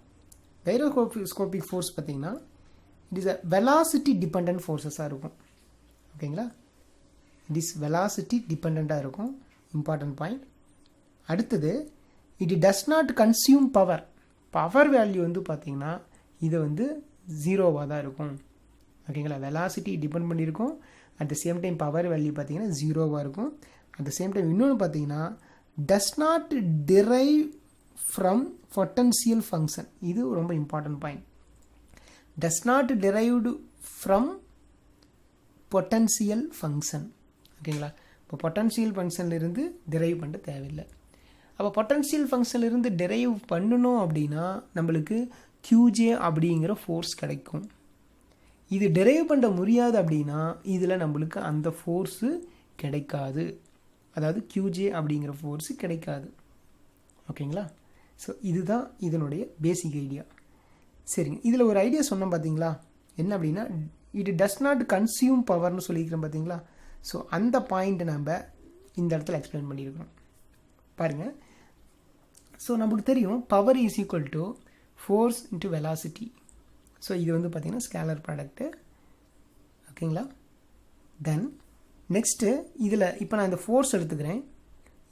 கைரோஸ்கோபிக் ஃபோர்ஸ் பார்த்திங்கன்னா it is a velocity depend ஃபோர்ஸஸாக இருக்கும். ஓகேங்களா? இட் இஸ் வெலாசிட்டி டிபெண்ட்டாக இருக்கும். Important point. அடுத்தது, it does not consume power. Power value வந்து பார்த்திங்கன்னா இது வந்து 0வாக தான் இருக்கும். ஓகேங்களா? வெலாசிட்டி டிபெண்ட் பண்ணியிருக்கும். At the same time power value பார்த்திங்கன்னா 0வாக இருக்கும். அட் த சேம் டைம் இன்னொன்று பார்த்திங்கன்னா does not derive from potential function. இது ரொம்ப important point. Does not derived from potential function. ஓகேங்களா? இப்போ பொட்டன்ஷியல் ஃபங்க்ஷன்லேருந்து டிரைவ் பண்ண தேவையில்லை. அப்போ பொட்டன்ஷியல் ஃபங்க்ஷன்லேருந்து டிரைவ் பண்ணணும் அப்படின்னா நம்மளுக்கு QJ அப்படிங்கிற ஃபோர்ஸ் கிடைக்கும். இது டிரைவ் பண்ண முடியாது அப்படின்னா இதில் நம்மளுக்கு அந்த ஃபோர்ஸு கிடைக்காது. அதாவது QJ அப்படிங்கிற ஃபோர்ஸு கிடைக்காது. ஓகேங்களா? ஸோ இதுதான் இதனுடைய பேசிக் ஐடியா. சரிங்க, இதில் ஒரு ஐடியா சொன்னோம் பார்த்தீங்களா, என்ன அப்படின்னா இட் டஸ் நாட் கன்சியூம் பவர்னு சொல்லியிருக்கிறோம் பார்த்தீங்களா. ஸோ அந்த பாயிண்ட்டை நம்ம இந்த இடத்துல எக்ஸ்பிளைன் பண்ணியிருக்கிறோம். பாருங்கள், ஸோ நமக்கு தெரியும் power is equal to force into velocity. So இது வந்து பார்த்திங்கன்னா ஸ்கேலர் ப்ராடக்ட்டு. ஓகேங்களா? தென் நெக்ஸ்ட்டு இதில் இப்போ நான் இந்த ஃபோர்ஸ் எடுத்துக்கிறேன்.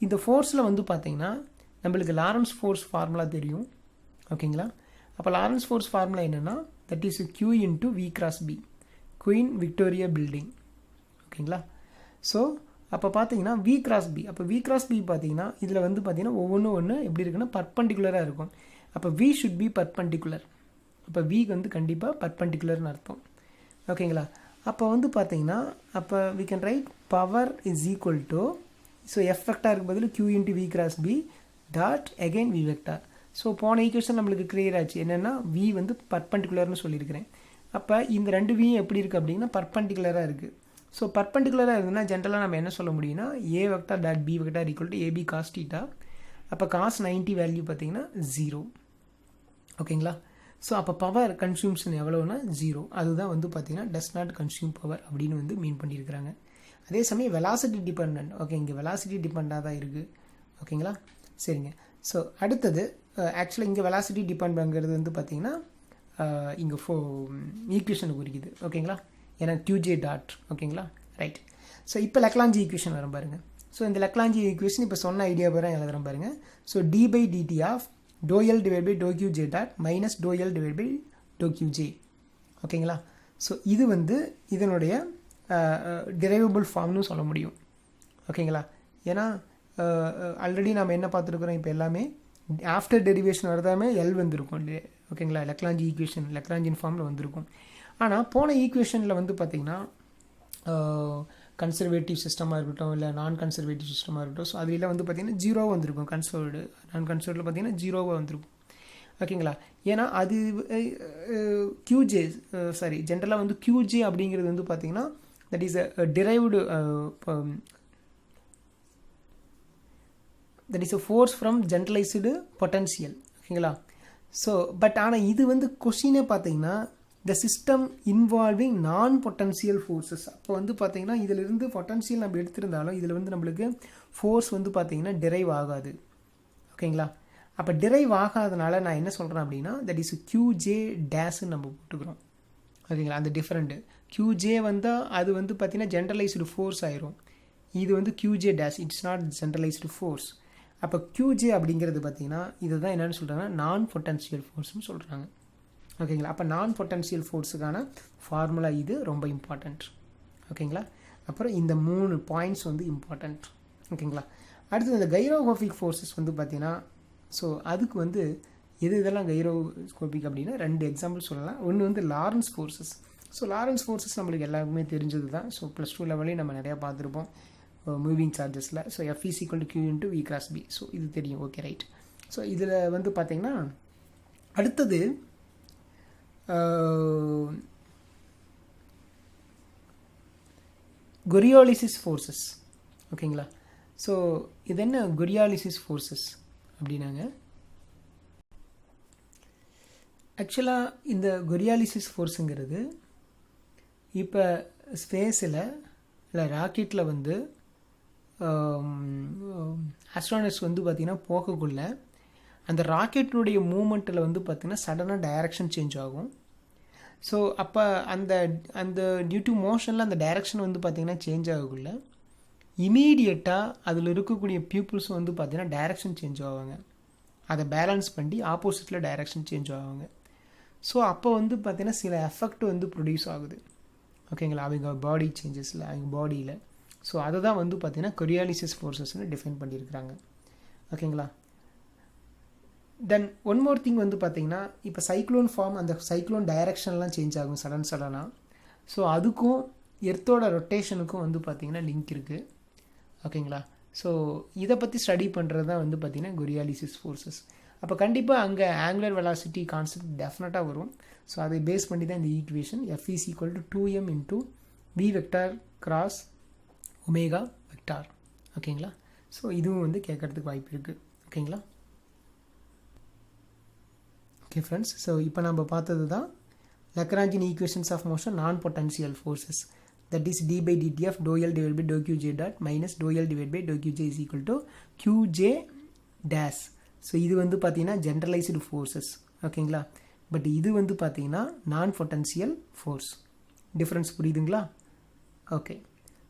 இந்த ஃபோர்ஸில் வந்து பார்த்திங்கன்னா நம்மளுக்கு லாரன்ஸ் ஃபோர்ஸ் ஃபார்முலா தெரியும். ஓகேங்களா? அப்போ லாரன்ஸ் ஃபோர்ஸ் ஃபார்முலா என்னென்னா that is Q into V cross B, queen Victoria building. ஓகேங்களா? ஸோ அப்போ பார்த்தீங்கன்னா V கிராஸ் B, அப்போ V கிராஸ் B பார்த்தீங்கன்னா இதில் வந்து பார்த்தீங்கன்னா ஒவ்வொன்று எப்படி இருக்குன்னா பர்பண்டிகுலராக இருக்கும். அப்போ V ஷுட் பி பர்பண்டிகுலர். அப்போ V வந்து கண்டிப்பாக பர்பண்டிகுலர்னு அர்த்தம். ஓகேங்களா? அப்போ வந்து பார்த்தீங்கன்னா அப்போ we can write power is equal to, so F வெக்டாருக்கு பதில் Q into V cross B dot again V vector. So போன ஈக்குவேஷன் நம்மளுக்கு கிளியர் ஆச்சு. என்னென்னா V வந்து பர்பண்டிகுலர்னு சொல்லியிருக்கிறேன். அப்போ இந்த ரெண்டு வியும் எப்படி இருக்குது அப்படின்னா பர்பண்டிகுலராக இருக்குது. ஸோ பர்பண்டிகுலராக இருக்குதுன்னா ஜென்ரலாக நம்ம என்ன சொல்ல முடியும்னா A vector dot B vector equal to AB cos theta. அப்போ காஸ் 90 வேல்யூ பார்த்தீங்கன்னா 0. ஓகேங்களா? ஸோ அப்போ பவர் கன்சியூம்ஷன் எவ்வளோன்னா 0. அதுதான் வந்து பார்த்தீங்கன்னா டஸ் நாட் கன்சியூம் பவர் அப்படின்னு வந்து மீன் பண்ணியிருக்கிறாங்க. அதே சமயம் வெலாசிட்டி டிபெண்ட். ஓகே, இங்கே வெலாசிட்டி டிபெண்டாக தான் இருக்குது. ஓகேங்களா? சரிங்க. ஸோ அடுத்தது ஆக்சுவலாக இங்கே வெலாசிட்டி டிபெண்ட்ங்கிறது வந்து பார்த்தீங்கன்னா இங்கே ஈக்குவேஷனை குறிக்குது. ஓகேங்களா? ஏன்னா QJ டாட். ஓகேங்களா? ரைட். ஸோ இப்போ லெக்லாஞ்சி ஈக்குவேஷன் வரும் பாருங்கள். ஸோ இந்த லெக்லாஞ்சி ஈக்குவேஷன் இப்போ சொன்ன ஐடியா பேர் எழுதுகிறேன் பாருங்கள். So d/dt of ∂L divide by ∂QJ dot minus ∂L divide by ∂QJ. ஓகேங்களா? ஸோ இது வந்து இதனுடைய டிரைவபிள் ஃபார்ம்னு சொல்ல முடியும். ஓகேங்களா? ஏன்னா ஆல்ரெடி நம்ம என்ன பார்த்துருக்குறோம், இப்போ எல்லாமே ஆஃப்டர் டெரிவேஷன் வரதாமே L வந்திருக்கும். ஓகேங்களா? லெக்லாஞ்சி ஈக்குவேஷன் லெக்லாஞ்சின் ஃபார்மில் வந்திருக்கும். ஆனால் போன ஈக்குவேஷனில் வந்து பார்த்திங்கன்னா கன்சர்வேட்டிவ் சிஸ்டமாக இருக்கட்டும் இல்லை நான் கன்சர்வேட்டிவ் சிஸ்டமாக இருக்கட்டும், ஸோ அதில் வந்து பார்த்திங்கன்னா 0 வந்திருக்கும். கன்சர்வ்டு நான் கன்சர்வ்டில் பார்த்திங்கன்னா 0வாக வந்திருக்கும். ஓகேங்களா? ஏன்னா அது QJ ஜென்ரலாக வந்து QJ அப்படிங்கிறது வந்து பார்த்திங்கன்னா that is a derived that is a force from generalised potential. ஓகேங்களா? ஸோ பட் ஆனால் இது வந்து கொஸ்டினே பார்த்தீங்கன்னா த சிஸ்டம் இன்வால்விங் நான் பொட்டன்ஷியல் ஃபோர்ஸஸ். அப்போ வந்து பார்த்தீங்கன்னா இதிலிருந்து பொட்டன்ஷியல் நம்ம எடுத்திருந்தாலும் இதில் வந்து நம்மளுக்கு ஃபோர்ஸ் வந்து பார்த்தீங்கன்னா டிரைவ் ஆகாது. ஓகேங்களா? அப்போ டிரைவ் ஆகாதனால நான் என்ன சொல்கிறேன் அப்படின்னா தட் இஸ் QJ டேஷ்ன்னு நம்ம போட்டுக்கிறோம். ஓகேங்களா? அந்த டிஃப்ரெண்ட்டு QJ வந்தால் அது வந்து பார்த்தீங்கன்னா ஜென்ரலைஸ்டு ஃபோர்ஸ் ஆயிரும். இது வந்து QJ dash, it's not generalised force. அப்போ QJ அப்படிங்கிறது பார்த்தீங்கன்னா இதுதான் என்னென்னு சொல்கிறாங்கன்னா நான் பொட்டன்ஷியல் ஃபோர்ஸ்னு சொல்கிறாங்க. ஓகேங்களா? அப்போ நான் பொட்டன்ஷியல் ஃபோர்ஸுக்கான ஃபார்முலா இது ரொம்ப இம்பார்ட்டண்ட். ஓகேங்களா? அப்புறம் இந்த 3 பாயிண்ட்ஸ் வந்து இம்பார்ட்டண்ட். ஓகேங்களா? அடுத்தது இந்த கைரோஸ்கோபிக் ஃபோர்ஸஸ் வந்து பார்த்தீங்கன்னா ஸோ அதுக்கு வந்து இதெல்லாம் கைரோஸ்கோபிக் அப்படின்னா 2 எக்ஸாம்பிள் சொல்லலாம். ஒன்று வந்து Lawrence forces. So Lawrence forces நம்மளுக்கு எல்லாருக்குமே தெரிஞ்சது தான். ஸோ +2 லெவலையும் நம்ம நிறையா பார்த்துருப்போம் மூவிங் சார்ஜஸில். So F = Q × V × B. So இது தெரியும். Okay, right. ஸோ இதில் வந்து பார்த்திங்கன்னா அடுத்தது கொரியாலிசிஸ் ஃபோர்ஸஸ். ஓகேங்களா? ஸோ இது என்ன கொரியாலிசிஸ் ஃபோர்ஸஸ் அப்படின்னாங்க, ஆக்சுவலாக இந்த கொரியாலிசிஸ் ஃபோர்ஸுங்கிறது இப்போ ஸ்பேஸில் இல்லை ராக்கெட்டில் வந்து ஆஸ்ட்ரானட்ஸ் வந்து பார்த்திங்கன்னா போகக்குள்ள அந்த ராக்கெட்டினுடைய மூமெண்ட்டில் வந்து பார்த்திங்கன்னா சடனாக டைரக்ஷன் சேஞ்ச் ஆகும். ஸோ அப்போ அந்த அந்த டியூ டு மோஷனில் அந்த டைரக்ஷன் வந்து பார்த்திங்கன்னா சேஞ்ச் ஆகக்குள்ள இமீடியட்டாக அதில் இருக்கக்கூடிய பீப்புள்ஸும் வந்து பார்த்திங்கன்னா டைரக்ஷன் சேஞ்ச் ஆவாங்க. அதை பேலன்ஸ் பண்ணி ஆப்போசிட்டில் டைரக்ஷன் சேஞ்ச் ஆவாங்க. ஸோ அப்போ வந்து பார்த்திங்கன்னா சில எஃபெக்ட் வந்து ப்ரொடியூஸ் ஆகுது. ஓகேங்களா? அவங்க பாடி சேஞ்சஸில் அவங்க பாடியில். ஸோ அதை தான் வந்து பார்த்திங்கன்னா கொரியாலிசிஸ் ஃபோர்ஸஸ்ன்னு டிஃபைன் பண்ணியிருக்கிறாங்க. ஓகேங்களா? தென் ஒன் மோர் திங் வந்து பார்த்திங்கன்னா இப்போ சைக்ளோன் ஃபார்ம், அந்த சைக்ளோன் டைரக்ஷன்லாம் சேஞ்ச் ஆகும் சடனாக. ஸோ அதுக்கும் எர்த்தோட ரொட்டேஷனுக்கும் வந்து பார்த்திங்கன்னா லிங்க் இருக்குது. ஓகேங்களா? ஸோ இதை பற்றி ஸ்டடி பண்ணுறது தான் வந்து பார்த்திங்கன்னா கொரியாலிசிஸ் ஃபோர்ஸஸ். அப்போ கண்டிப்பாக அங்கே ஆங்குலர் வெலாசிட்டி கான்செப்ட் டெஃபினட்டாக வரும். ஸோ அதை பேஸ் பண்ணி தான் இந்த equation F is equal to 2m into v vector cross omega vector. ஓகேங்களா? ஸோ இதுவும் வந்து கேட்குறதுக்கு வாய்ப்பு இருக்குது. ஓகேங்களா? ஓகே ஃப்ரெண்ட்ஸ், ஸோ இப்போ நம்ம பார்த்தது தான் லக்ராஞ்சியன் ஈக்குவேஷன்ஸ் ஆஃப் மோஷன் நான் potential forces, that is d by dt of dou L divided by dou qj dot minus dou L divided by dou qj is equal to qj dash. So இது வந்து பார்த்தீங்கன்னா generalised forces. ஓகேங்களா? But இது வந்து பார்த்தீங்கன்னா non potential force. Difference புரியுதுங்களா? Okay.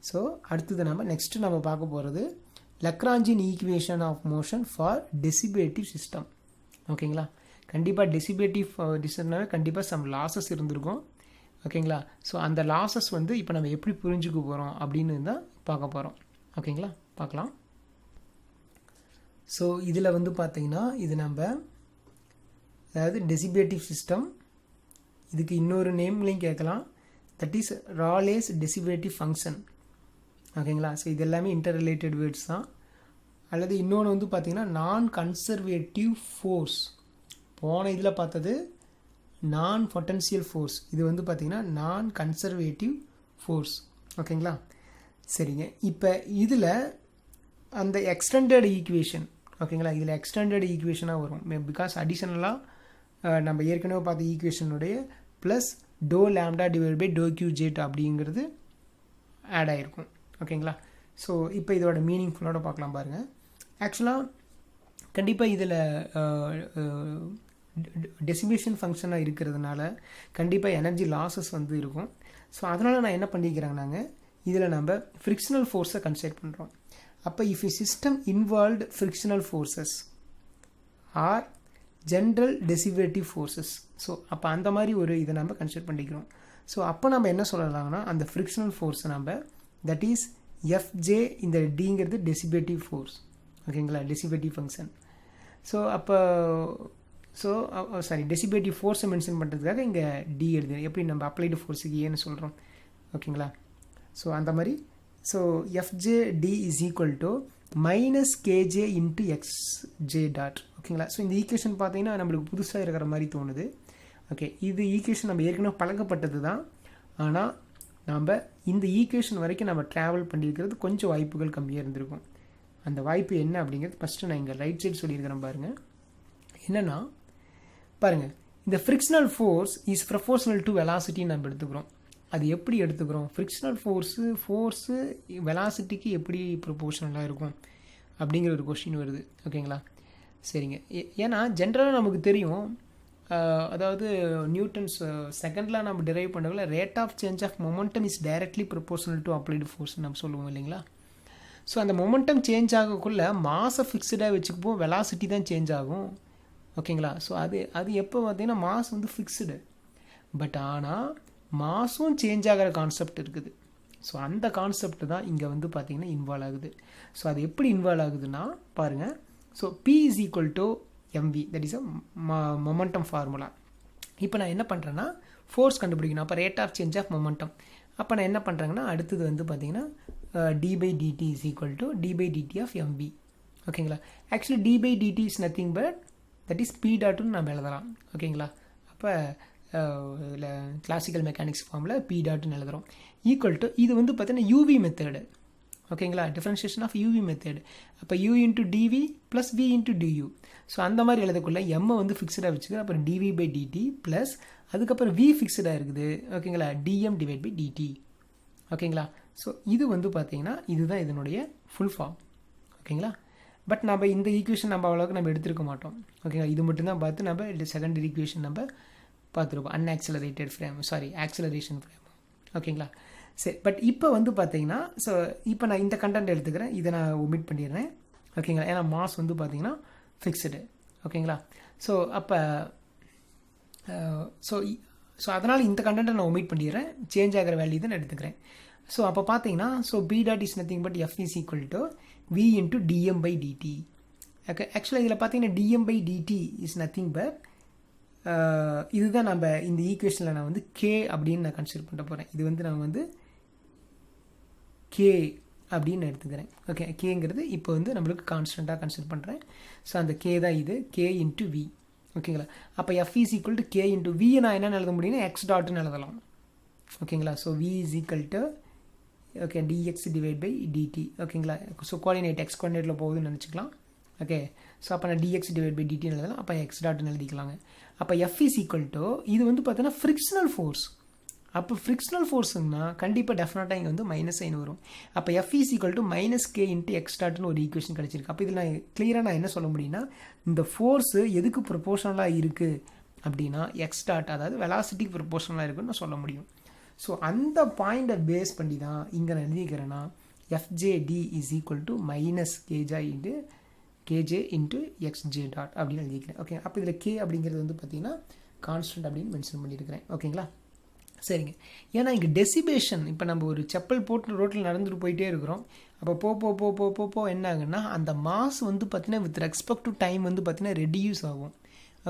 So அடுத்தது next நம்ம பார்க்க போகிறது Lagrangian equation of motion for dissipative system. ஓகேங்களா? கண்டிப்பாக டெசிபேட்டிவ் டிஸ்டர்ப்னால கண்டிப்பாக சம் லாஸஸ் இருந்திருக்கும். ஓகேங்களா? ஸோ அந்த லாஸஸ் வந்து இப்போ நம்ம எப்படி புரிஞ்சுக்க போகிறோம் அப்படின்னு தான் பார்க்க போகிறோம். ஓகேங்களா? பார்க்கலாம். ஸோ இதில் வந்து பார்த்திங்கன்னா இது நம்ம அதாவது டெசிபேட்டிவ் சிஸ்டம், இதுக்கு இன்னொரு நேம்லையும் கேட்கலாம், தட் இஸ் ராலேஸ் டெசிபேட்டிவ் ஃபங்க்ஷன். ஓகேங்களா? ஸோ இது எல்லாமே இன்டர் ரிலேட்டட் வேர்ட்ஸ் தான். அல்லது இன்னொன்று வந்து பார்த்திங்கன்னா நான் கன்சர்வேட்டிவ் ஃபோர்ஸ். போன இதில் பார்த்தது நான் பொட்டன்ஷியல் ஃபோர்ஸ், இது வந்து பார்த்திங்கன்னா நான் கன்சர்வேட்டிவ் ஃபோர்ஸ். ஓகேங்களா? சரிங்க. இப்போ இதில் அந்த எக்ஸ்டெண்டட் ஈக்குவேஷன், ஓகேங்களா, இதில் எக்ஸ்டெண்டட் ஈக்குவேஷனாக வரும். பிகாஸ் அடிஷனலாக நம்ம ஏற்கனவே பார்த்த ஈக்குவேஷனுடைய plus doe lambda divide by to Q zed அப்படிங்கிறது ஆட் ஆகிருக்கும். ஓகேங்களா? ஸோ இப்போ இதோட மீனிங்ஃபுல்லோட பார்க்கலாம் பாருங்கள். ஆக்சுவலாக கண்டிப்பாக இதில் டெசிபேஷன் ஃபங்க்ஷனாக இருக்கிறதுனால கண்டிப்பாக எனர்ஜி லாஸஸ் வந்து இருக்கும். ஸோ அதனால் நான் என்ன பண்ணிக்கிறேன்னாங்க, இதில் நம்ம ஃப்ரிக்ஷனல் ஃபோர்ஸை கன்சிடர் பண்ணுறோம். அப்போ if a system involved frictional forces are general dissipative forces, so அப்போ அந்த மாதிரி ஒரு இதை நம்ம கன்சிடர் பண்ணிக்கிறோம். ஸோ அப்போ நம்ம என்ன சொல்லலாம்னா அந்த ஃப்ரிக்ஷனல் ஃபோர்ஸை நம்ம தட் இஸ் எஃப்ஜே, இந்த டிங்கிறது டெசிபேட்டிவ் ஃபோர்ஸ். ஓகேங்களா? டெசிபேட்டிவ் ஃபங்க்ஷன். ஸோ அப்போ டெசிபேட்டிவ் ஃபோர்ஸை மென்ஷன் பண்ணுறதுக்காக இங்கே டி எழுது, எப்படி நம்ம அப்ளைடு ஃபோர்ஸுக்கு ஏன்னு சொல்கிறோம். ஓகேங்களா? ஸோ அந்த மாதிரி so F J T is equal to minus K J into XJ dot. ஓகேங்களா? ஸோ இந்த ஈக்குவேஷன் பார்த்தீங்கன்னா நம்மளுக்கு புதுசாக இருக்கிற மாதிரி தோணுது. ஓகே, இது ஈக்குவேஷன் நம்ம ஏற்கனவே பழக்கப்பட்டது தான். ஆனால் நம்ம இந்த ஈக்குவேஷன் வரைக்கும் நம்ம ட்ராவல் பண்ணியிருக்கிறது கொஞ்சம் வாய்ப்புகள் கம்மியாக இருந்திருக்கும். அந்த வாய்ப்பு என்ன அப்படிங்கிறது ஃபஸ்ட்டு நான் இங்கே ரைட் சைடு சொல்லியிருக்கிறேன் பாருங்கள். என்னென்னா பாருங்கள், இந்த frictional force is proportional to வெலாசிட்டின்னு நம்ம எடுத்துக்கிறோம். அது எப்படி எடுத்துக்கிறோம்? ஃப்ரிக்ஷனல் ஃபோர்ஸு வெலாசிட்டிக்கு எப்படி ப்ரொபோர்ஷனலாக இருக்கும் அப்படிங்கிற ஒரு கொஸ்டின் வருது. ஓகேங்களா? சரிங்க. ஏன்னா ஜென்ரலாக நமக்கு தெரியும், அதாவது நியூட்டன்ஸ் செகண்டில் நம்ம டிரைவ் பண்ணக்குள்ள rate of change of momentum is directly proportional to applied force நம்ம சொல்லுவோம் இல்லைங்களா? ஸோ அந்த மொமெண்டம் சேஞ்ச் ஆகக்குள்ள மாஸை ஃபிக்ஸ்டாக வச்சுக்கப்போம், வெலாசிட்டி தான் சேஞ்ச் ஆகும். ஓகேங்களா? ஸோ அது எப்போ பார்த்தீங்கன்னா மாஸ் வந்து ஃபிக்ஸ்டு, பட் ஆனால் மாஸும் சேஞ்ச் ஆகிற கான்செப்ட் இருக்குது. ஸோ அந்த கான்செப்ட் தான் இங்கே வந்து பார்த்திங்கன்னா இன்வால்வ் ஆகுது. ஸோ அது எப்படி இன்வால்வ் ஆகுதுன்னா பாருங்கள். So P is equal to mv, that is a momentum formula. இப்போ நான் என்ன பண்ணுறேன்னா ஃபோர்ஸ் கண்டுபிடிக்கணும். அப்போ rate of change of momentum. அப்போ நான் என்ன பண்ணுறேங்கன்னா அடுத்தது வந்து பார்த்திங்கன்னா d by dt is equal to d by dt of mv. ஓகேங்களா. Actually D by DD is nothing but that is P டாட்னு நம்ம எழுதலாம். ஓகேங்களா. அப்போ இதில் கிளாசிக்கல் மெக்கானிக்ஸ் ஃபார்மில் பி டாட்னு எழுதுகிறோம். ஈக்குவல் டு இது வந்து பார்த்தீங்கன்னா யூவி மெத்தடு. ஓகேங்களா. Differentiation of UV method. அப்போ U into DV plus V into DU. So அந்த மாதிரி எழுதக்குள்ள எம்மை வந்து ஃபிக்ஸ்டாக வச்சுக்கிறேன். அப்புறம் டிவி பை டிடி ப்ளஸ் அதுக்கப்புறம் வி ஃபிக்ஸ்டாக இருக்குது. ஓகேங்களா. D M divide by D T. ஓகேங்களா. ஸோ இது வந்து பார்த்தீங்கன்னா இதுதான் இதனுடைய ஃபுல் ஃபார்ம். ஓகேங்களா. பட் நம்ம இந்த ஈக்குவேஷன் நம்ம அவ்வளோக்கு நம்ம எடுத்துருக்க மாட்டோம். ஓகேங்களா. இது மட்டும்தான் பார்த்து நம்ம செகண்டரி ஈக்குவேஷன் நம்ம பார்த்துருப்போம். அன்ஆக்சலரேட்டட் ஃப்ரேம், சாரி ஆக்சலரேஷன் ஃப்ரேம். ஓகேங்களா. சரி. பட் இப்போ வந்து பார்த்தீங்கன்னா ஸோ இப்போ நான் இந்த கண்டென்ட் எடுத்துக்கிறேன், இதை நான் ஒமிட் பண்ணிடுறேன். ஓகேங்களா. ஏன்னா மாஸ் வந்து பார்த்தீங்கன்னா ஃபிக்ஸ்டு. ஓகேங்களா. ஸோ அப்போ ஸோ அதனால் இந்த கண்டென்ட்டை நான் ஒமிட் பண்ணிடுறேன். சேஞ்ச் ஆகிற வேல்யூ தான் நான் எடுத்துக்கிறேன். ஸோ அப்போ பார்த்தீங்கன்னா so P dot is nothing but F is equal to V into D M by D T. Okay. ஆக்சுவலாக இதில் பார்த்தீங்கன்னா D M by DD is nothing but இதுதான் நம்ம இந்த ஈக்குவேஷனில் நான் வந்து கே அப்படின்னு நான் கன்சிடர் பண்ண போகிறேன். இது வந்து நான் வந்து கே அப்படின்னு எடுத்துக்கிறேன். ஓகே. கேங்கிறது இப்போ வந்து நம்மளுக்கு கான்ஸ்டண்ட்டாக கன்சிடர் பண்ணுறேன். ஸோ அந்த கே தான் இது, கே இன்ட்டு வி. ஓகேங்களா. அப்போ F is equal to K into V நான் என்ன எழுத முடியும்னா எக்ஸ் டாட்னு எழுதலாம். ஓகேங்களா. So V is equal to okay D X divide by D T. ஓகேங்களா. ஸோ கோஆர்டினேட் எக்ஸ் கோஆர்டினேட்டில் போகுதுன்னு நினச்சிக்கலாம். ஓகே. ஸோ அப்போ நான் டிஎக்ஸ் டிவைட் பை டிடின்னு எழுதலாம். அப்போ எக்ஸ் டாட்னு எழுதிக்கலாங்க. அப்போ எஃப் இஸ் ஈக்குவல் டு இது வந்து பார்த்தீங்கன்னா ஃப்ரிக்ஷனல் ஃபோர்ஸ். அப்போ ஃப்ரிக்ஷனல் ஃபோர்ஸுங்கன்னா கண்டிப்பாக டெஃபினட்டாக இங்கே வந்து மைனஸ் சைன் வரும். அப்போ F is equal to minus K into X டாட்னு ஒரு ஈக்குவேஷன் கிடச்சிருக்கு. அப்போ இதில் நான் கிளியராக நான் என்ன சொல்ல முடியும்னா இந்த ஃபோர்ஸு எதுக்கு ப்ரொபோஷனலாக இருக்குது அப்படின்னா எக்ஸ் டாட், அதாவது வெலாசிட்டிக்கு ப்ரொபோஷனலாக இருக்குன்னு நான் சொல்ல முடியும். ஸோ அந்த பாயிண்டை பேஸ் பண்ணி தான் இங்கே நான் எழுதிக்கிறேன்னா FJ is equal to minus K J into XJ dot அப்படின்னு எழுதிக்கிறேன். ஓகே. அப்போ இதில் கே அப்படிங்கிறது வந்து பார்த்தீங்கன்னா கான்ஸ்டன்ட் அப்படின்னு மென்ஷன் பண்ணியிருக்கிறேன். ஓகேங்களா. சரிங்க. ஏன்னா இங்கே டெசிபேஷன், இப்போ நம்ம ஒரு செப்பல் போட்டு ரோட்டில் நடந்துட்டு போயிட்டே இருக்கிறோம். அப்போ போ என்ன ஆகுன்னா அந்த மாஸ் வந்து பார்த்தீங்கன்னா வித் ரெஸ்பெக்ட் டு டைம் வந்து பார்த்தீங்கன்னா ரெடியூஸ் ஆகும்.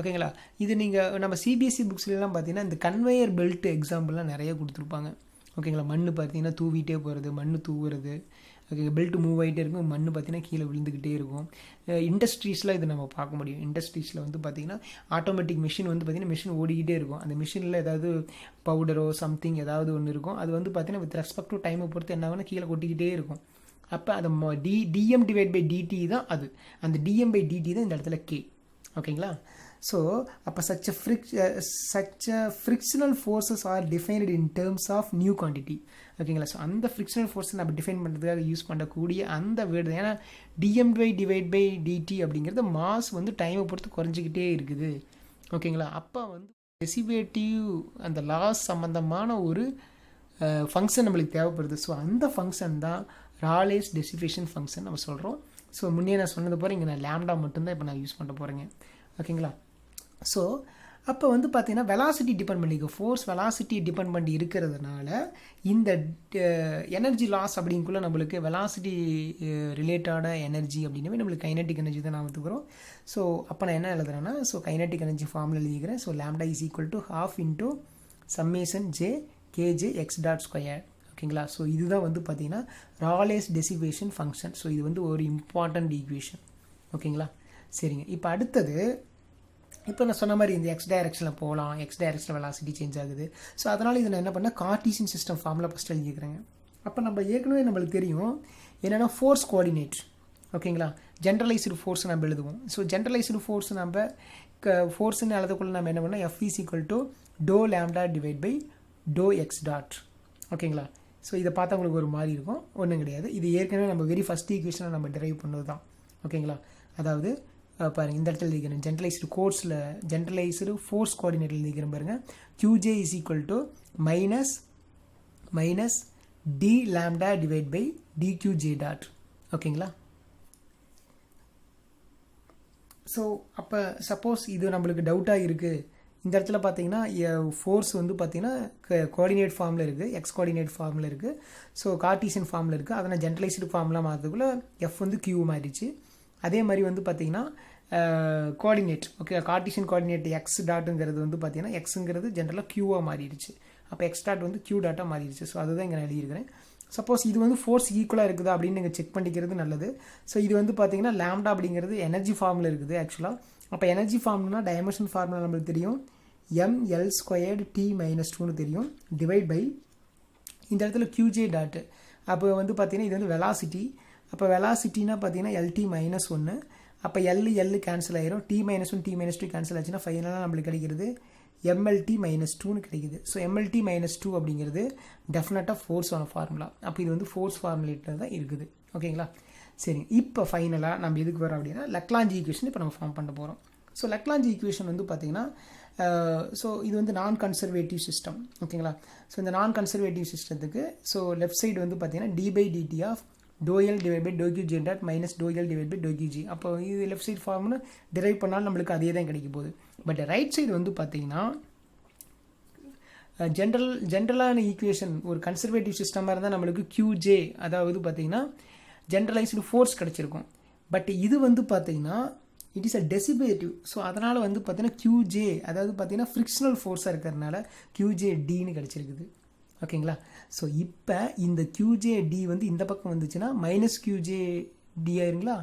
ஓகேங்களா. இது நீங்கள் நம்ம சிபிஎஸ்சி புக்ஸ்லாம் பார்த்தீங்கன்னா இந்த கன்வேயர் பெல்ட் எக்ஸாம்பிள்லாம் நிறைய கொடுத்துருப்பாங்க. ஓகேங்களா. மண் பார்த்தீங்கன்னா தூவிட்டே போகிறது, மண் தூவுறது. ஓகேங்க. பெல்ட் மூவ் ஆகிட்டே இருக்கும், மண் பார்த்தீங்கன்னா கீழே விழுந்துக்கிட்டே இருக்கும். இண்டஸ்ட்ரீஸில் இது நம்ம பார்க்க முடியும். இண்டஸ்ட்ரீஸில் வந்து பார்த்திங்கன்னா ஆட்டோமேட்டிக் மிஷின் வந்து பார்த்திங்கன்னா மிஷின் ஓடிக்கிட்டே இருக்கும். அந்த மிஷினில் ஏதாவது பவுடரோ சம்திங் ஏதாவது ஒன்று இருக்கும். அது வந்து பார்த்திங்கன்னா வித் ரெஸ்பெக்ட் டு டைமை பொறுத்து என்ன ஆகுனா கீழே கொட்டிக்கிட்டே இருக்கும். அப்போ அது டிஎம் டிவைட் பை டிடி தான் அது. அந்த டிஎம் பை டிடி தான் இந்த இடத்துல கே. ஓகேங்களா. ஸோ அப்போ such a frictional forces are defined in terms of new quantity. ஓகேங்களா. ஸோ அந்த ஃப்ரிக்ஷனல் ஃபோர்ஸை நம்ம டிஃபைன் பண்ணுறதுக்காக யூஸ் பண்ணக்கூடிய அந்த வேர்டு. ஏன்னா D M by divide by D T அப்படிங்கிறது மாஸ் வந்து டைமை பொறுத்து குறைஞ்சிக்கிட்டே இருக்குது. ஓகேங்களா. அப்போ வந்து டெசிவேட்டிவ் அந்த லாஸ் சம்மந்தமான ஒரு ஃபங்க்ஷன் நம்மளுக்கு தேவைப்படுது. ஸோ அந்த ஃபங்க்ஷன் தான் ராலேஸ் டெசிஃபேஷன் ஃபங்க்ஷன் நம்ம சொல்கிறோம். ஸோ முன்னே நான் சொன்னது போகிற இங்கே நான் லேம்டா மட்டும்தான் இப்போ நான் யூஸ் பண்ண போகிறேங்க. ஓகேங்களா. ஸோ அப்போ வந்து பார்த்தீங்கன்னா வெலாசிட்டி டிபெண்ட் பண்ணிக்க, ஃபோர்ஸ் வெலாசிட்டி டிபெண்ட் பண்ணி இருக்கிறதுனால இந்த எனர்ஜி லாஸ் அப்படிங்குள்ள நம்மளுக்கு வெலாசிட்டி ரிலேட்டடான எனர்ஜி அப்படின்னவே நம்மளுக்கு கைனட்டிக் எனர்ஜி தான் நான் எடுத்துக்கிறோம். ஸோ அப்போ நான் என்ன எழுதுறேன்னா ஸோ கைனட்டிக் எனர்ஜி ஃபார்மில் எழுதிக்கிறேன். So lambda is equal to ½ into summation J K J X dot square. ஓகேங்களா. ஸோ இதுதான் வந்து பார்த்தீங்கன்னா ராலேஸ் டெசிவேஷன் ஃபங்க்ஷன். ஸோ இது வந்து ஒரு இம்பார்ட்டண்ட் ஈக்குவேஷன். ஓகேங்களா. சரிங்க. இப்போ அடுத்தது இப்போ நான் சொன்ன மாதிரி இந்த எக்ஸ் டைரக்ஷனில் போகலாம், எக்ஸ் டைரக்ஷனில் வெலாசிட்டி சேஞ்ச் ஆகுது. ஸோ அதனால் இதை நான் என்ன பண்ணேன் கார்ட்டீசியன் சிஸ்டம் ஃபார்மில் ஃபஸ்ட் எழுதிக்கிறேங்க. அப்போ நம்ம ஏற்கனவே நம்மளுக்கு தெரியும் என்னென்னா ஃபோர்ஸ் கோஆர்டினேட். ஓகேங்களா. ஜென்ரலைஸ்டு ஃபோர்ஸ் நம்ம எழுதுவோம். ஸோ ஜென்ரலைஸ்டு ஃபோர்ஸ் நம்ம ஃபோர்ஸ்ன்னு எழுதக்குள்ள நம்ம என்ன பண்ணால் எஃப் இஸ் ஈக்குவல் டு டோ லேம்டா டிவைட் பை டோ எக்ஸ் டாட். ஓகேங்களா. ஸோ இதை பார்த்தா உங்களுக்கு ஒரு மாதிரி இருக்கும், ஒன்றும் கிடையாது. இது ஏற்கனவே நம்ம வெரி ஃபஸ்ட் ஈக்குவேஷனை நம்ம டிரைவ் பண்ணது தான். ஓகேங்களா. அதாவது பாருங்கள் இந்த இடத்துல எழுதிக்கிறேன் ஜென்ரலைஸ்டு கோர்ஸில் ஜென்ரலைஸ்டு ஃபோர்ஸ் கோஆர்டினேட் எழுதிக்கிறேன் பாருங்கள். QJ is equal to minus D lambda divide by டிQJ டாட். ஓகேங்களா. ஸோ அப்போ சப்போஸ் இது நம்மளுக்கு டவுட்டாக இருக்குது, இந்த இடத்துல பார்த்தீங்கன்னா ஃபோர்ஸ் வந்து பார்த்தீங்கன்னா கோஆர்டினேட் ஃபார்மில் இருக்குது, எக்ஸ் கோஆர்டினேட் ஃபார்மில் இருக்குது. ஸோ கார்ட்டீசியன் ஃபார்மில் இருக்குது. அதை நான் ஜென்ரலைஸ்டு ஃபார்மில் மாற்றதுக்குள்ளே எஃப் வந்து கியூ மாறிடுச்சு. அதே மாதிரி வந்து பார்த்தீங்கன்னா coordinate okay Cartesian coordinate X டாட்டுங்கிறது வந்து பார்த்தீங்கன்னா எக்ஸுங்கிறது ஜென்ரலாக கியூவாக மாறிடுச்சு. அப்போ எக்ஸ் டாட் வந்து கியூ டாட்டாக மாறிடுச்சு. ஸோ அதுதான் இங்கே நான் எழுதியிருக்கிறேன். சப்போஸ் இது வந்து ஃபோர்ஸ் ஈக்குவலாக இருக்குதா அப்படின்னு நீங்கள் செக் பண்ணிக்கிறது நல்லது. ஸோ இது வந்து பார்த்தீங்கன்னா லாம்டா அப்படிங்கிறது எனர்ஜி ஃபார்மில் இருக்குது ஆக்சுவலாக. அப்போ எனர்ஜி ஃபார்ம்னா டைமென்ஷன் ஃபார்முலா நம்மளுக்கு தெரியும், ml² t - 2னு தெரியும், டிவைட் பை இந்த இடத்துல qj டாட்டு. அப்போ வந்து பார்த்தீங்கன்னா இது வந்து வெலாசிட்டி. அப்போ வெலாசிட்டினா பார்த்தீங்கன்னா LT - 1. அப்போ L கேன்சல் ஆயிரும், T - 1 T - 2 கேன்சல் ஆச்சுன்னா ஃபைனலாக நம்மளுக்கு கிடைக்கிறது mlt - 2னு கிடைக்குது. ஸோ mlt - 2 அப்படிங்கிறது டெஃபினட்டாக ஃபோர்ஸான ஃபார்முலா. அப்போ இது வந்து ஃபோர்ஸ் ஃபார்முலேட்டில் தான் இருக்குது. ஓகேங்களா? சரி, இப்போ ஃபைனலாக நம்ம எதுக்கு வரோம் அப்படின்னா லக்ராஞ்சி ஈக்குவேஷன் இப்போ நம்ம ஃபார்ம் பண்ண போகிறோம். ஸோ லக்ராஞ்சி ஈக்குவேஷன் வந்து பார்த்தீங்கன்னா ஸோ இது வந்து நான் கன்சர்வேட்டிவ் சிஸ்டம். ஓகேங்களா? ஸோ இந்த நான் கன்சர்வேட்டிவ் சிஸ்டத்துக்கு ஸோ லெஃப்ட் சைடு வந்து பார்த்தீங்கன்னா d/dt of ∂L / ∂Qj dot - ∂L / ∂Qj. அப்போ இது லெஃப்ட் சைடு ஃபார்ம்னு டிரைவ் பண்ணாலும் நம்மளுக்கு அதே தான் கிடைக்க போகுது. பட் ரைட் சைடு வந்து பார்த்தீங்கன்னா ஜென்ரலான ஈக்குவேஷன் ஒரு கன்சர்வேட்டிவ் சிஸ்டமாக இருந்தால் நம்மளுக்கு QJ அதாவது பார்த்தீங்கன்னா ஜென்ரலைஸ்டு ஃபோர்ஸ் கிடச்சிருக்கும். பட் இது வந்து பார்த்தீங்கன்னா இட் இஸ் அ டெசிவேட்டிவ். ஸோ அதனால் வந்து பார்த்தீங்கன்னா QJ அதாவது பார்த்தீங்கன்னா ஃப்ரிக்ஷனல் ஃபோர்ஸாக இருக்கிறதுனால QJDன்னு கிடச்சிருக்குது. ஓகேங்களா? ஸோ இப்போ இந்த QJD வந்து இந்த பக்கம் வந்துச்சுன்னா -QJD ஆயிருங்களா?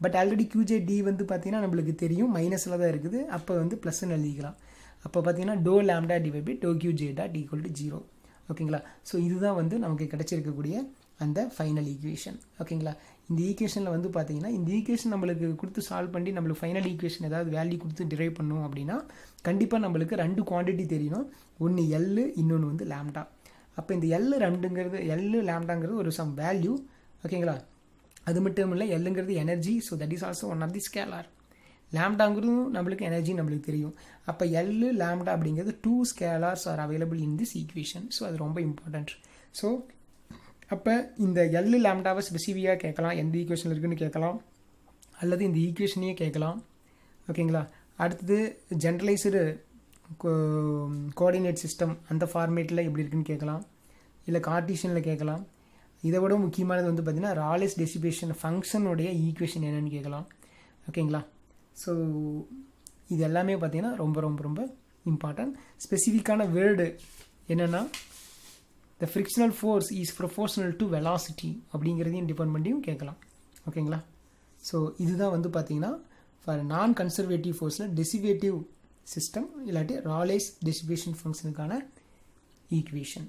பட் ஆல்ரெடி QJD வந்து பார்த்தீங்கன்னா நம்மளுக்கு தெரியும் மைனஸில் தான் இருக்குது. அப்போ வந்து ப்ளஸ்ன்னு எழுதிக்கலாம். அப்போ பார்த்தீங்கன்னா ∂λ / ∂Qj டாட் = 0. ஓகேங்களா? ஸோ இதுதான் வந்து நமக்கு கிடச்சிருக்கக்கூடிய அந்த ஃபைனல் ஈக்குவேஷன். ஓகேங்களா? இந்த ஈக்குவேஷனில் வந்து பார்த்தீங்கன்னா இந்த ஈக்குவேஷன் நம்மளுக்கு கொடுத்து சால்வ் பண்ணி நம்மளுக்கு ஃபைனல் ஈக்குவேஷன் ஏதாவது வேல்யூ கொடுத்து டிரைவ் பண்ணோம் அப்படின்னா கண்டிப்பாக நம்மளுக்கு 2 குவான்டிட்டி தெரியணும். ஒன்று L, இன்னொன்று வந்து லாம்டா. அப்போ இந்த L2ங்கிறது லாம்டாங்கிறது ஒரு சம் வேல்யூ. ஓகேங்களா? அது மட்டும் இல்லை, Lங்கிறது energy. So that is also one of the scalar. லாம்டாங்கிறதும் நம்மளுக்கு எனர்ஜி நம்மளுக்கு தெரியும். அப்போ L, லாம்டா அப்படிங்கிறது 2 scalars are available in this equation. So அது ரொம்ப இம்பார்ட்டன்ட். ஸோ அப்போ இந்த L, லாம்டாவை ஸ்பெசிஃபிக்காக கேட்கலாம், எந்த ஈக்குவேஷன் இருக்குன்னு கேட்கலாம், அல்லது இந்த ஈக்குவேஷனையே கேட்கலாம். ஓகேங்களா? அடுத்தது ஜென்ரலைஸ்டு கோஆர்டினேட் சிஸ்டம் அந்த ஃபார்மேட்டில் எப்படி இருக்குன்னு கேட்கலாம், இல்லை கார்ட்டீசியனில் கேட்கலாம். இதை விட முக்கியமானது வந்து பார்த்திங்கன்னா ராலேஸ் டெசிபேஷன் ஃபங்க்ஷனுடைய ஈக்குவேஷன் என்னென்னு கேட்கலாம். ஓகேங்களா? ஸோ இது எல்லாமே பார்த்திங்கன்னா ரொம்ப ரொம்ப ரொம்ப இம்பார்ட்டன்ட். ஸ்பெசிஃபிக்கான வேர்டு என்னென்னா the frictional force is proportional to velocity அப்படிங்கிறதையும் டிபெண்ட் பண்ணியும் கேட்கலாம். ஓகேங்களா? ஸோ இதுதான் வந்து பார்த்திங்கன்னா ஃபார் நான் கன்சர்வேட்டிவ் ஃபோர்ஸில் டெசிவேட்டிவ் சிஸ்டம் இல்லாட்டி ராலேஸ் டெசிபேஷன் ஃபங்க்ஷனுக்கான ஈக்குவேஷன்.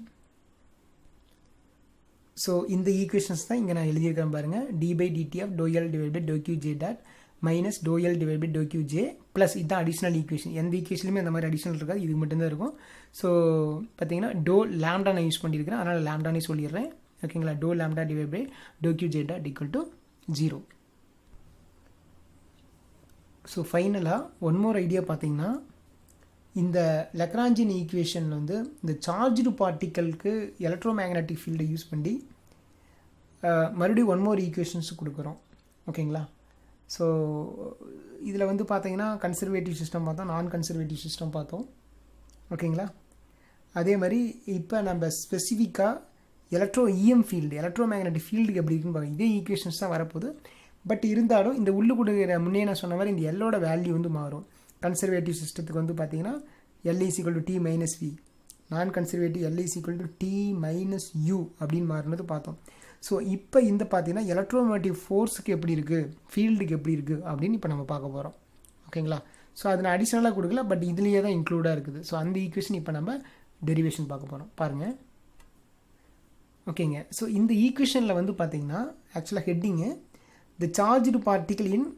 ஸோ இந்த ஈக்குவேஷன்ஸ் தான் இங்கே நான் எழுதியிருக்கேன் பாருங்கள். d/dt of ∂L / ∂Qj dot - ∂L / ∂Qj plus இதுதான் அடிஷ்னல் ஈக்குவேஷன். எந்த ஈக்குவேஷன்லையுமே அந்த மாதிரி அடிஷ்னல் இருக்காது, இது மட்டும்தான் இருக்கும். ஸோ பார்த்தீங்கன்னா லாம்டா நான் யூஸ் பண்ணியிருக்கிறேன், அதனால் லாம்டானே சொல்லிடுறேன். ஓகேங்களா? ∂λ / ∂Qj டாட் = 0. ஸோ ஃபைனலாக ஒன் மோர் ஐடியா பார்த்தீங்கன்னா இந்த லக்ராஞ்சியன் ஈக்குவேஷன் வந்து இந்த சார்ஜ்டு பார்ட்டிக்கலுக்கு எலக்ட்ரோ மேக்னட்டிக் ஃபீல்டை யூஸ் பண்ணி மறுபடியும் ஒன் மோர் ஈக்குவேஷன்ஸ் கொடுக்குறோம். ஓகேங்களா? ஸோ இதில் வந்து பார்த்தீங்கன்னா கன்சர்வேட்டிவ் சிஸ்டம் பார்த்தோம், நான் கன்சர்வேட்டிவ் சிஸ்டம் பார்த்தோம். ஓகேங்களா? அதே மாதிரி இப்போ நம்ம ஸ்பெசிஃபிக்காக எலக்ட்ரோ மேக்னட்டிக் ஃபீல்டுக்கு எப்படி இருக்குன்னு பார்க்க இதே ஈக்குவேஷன்ஸ் தான் வரப்போகுது. பட் இருந்தாலும் இந்த உள்ளு கொடுக்குற முன்னே நான் சொன்ன மாதிரி இந்த எல்லோட வேல்யூ வந்து மாறும். கன்சர்வேட்டிவ் சிஸ்டத்துக்கு வந்து பார்த்தீங்கன்னா L = T - V, நான் கன்சர்வேட்டிவ் L = T - U அப்படின்னு மாறினது பார்த்தோம். ஸோ இப்போ இந்த பார்த்தீங்கன்னா எலக்ட்ரோமேட்டிவ் ஃபோர்ஸுக்கு எப்படி இருக்குது, ஃபீல்டுக்கு எப்படி இருக்குது அப்படின்னு இப்போ நம்ம பார்க்க போகிறோம். ஓகேங்களா? ஸோ அது நான் அடிஷ்னலாக கொடுக்கல, பட் இதுலேயே தான் இன்க்ளூடாக இருக்குது. ஸோ அந்த ஈக்குவேஷன் இப்போ நம்ம டெரிவேஷன் பார்க்க போகிறோம். பாருங்கள். ஓகேங்க. ஸோ இந்த ஈக்குவேஷனில் வந்து பார்த்தீங்கன்னா ஆக்சுவலாக ஹெட்டிங்கு த சார்ஜ்டு பார்ட்டிக்கல் இன்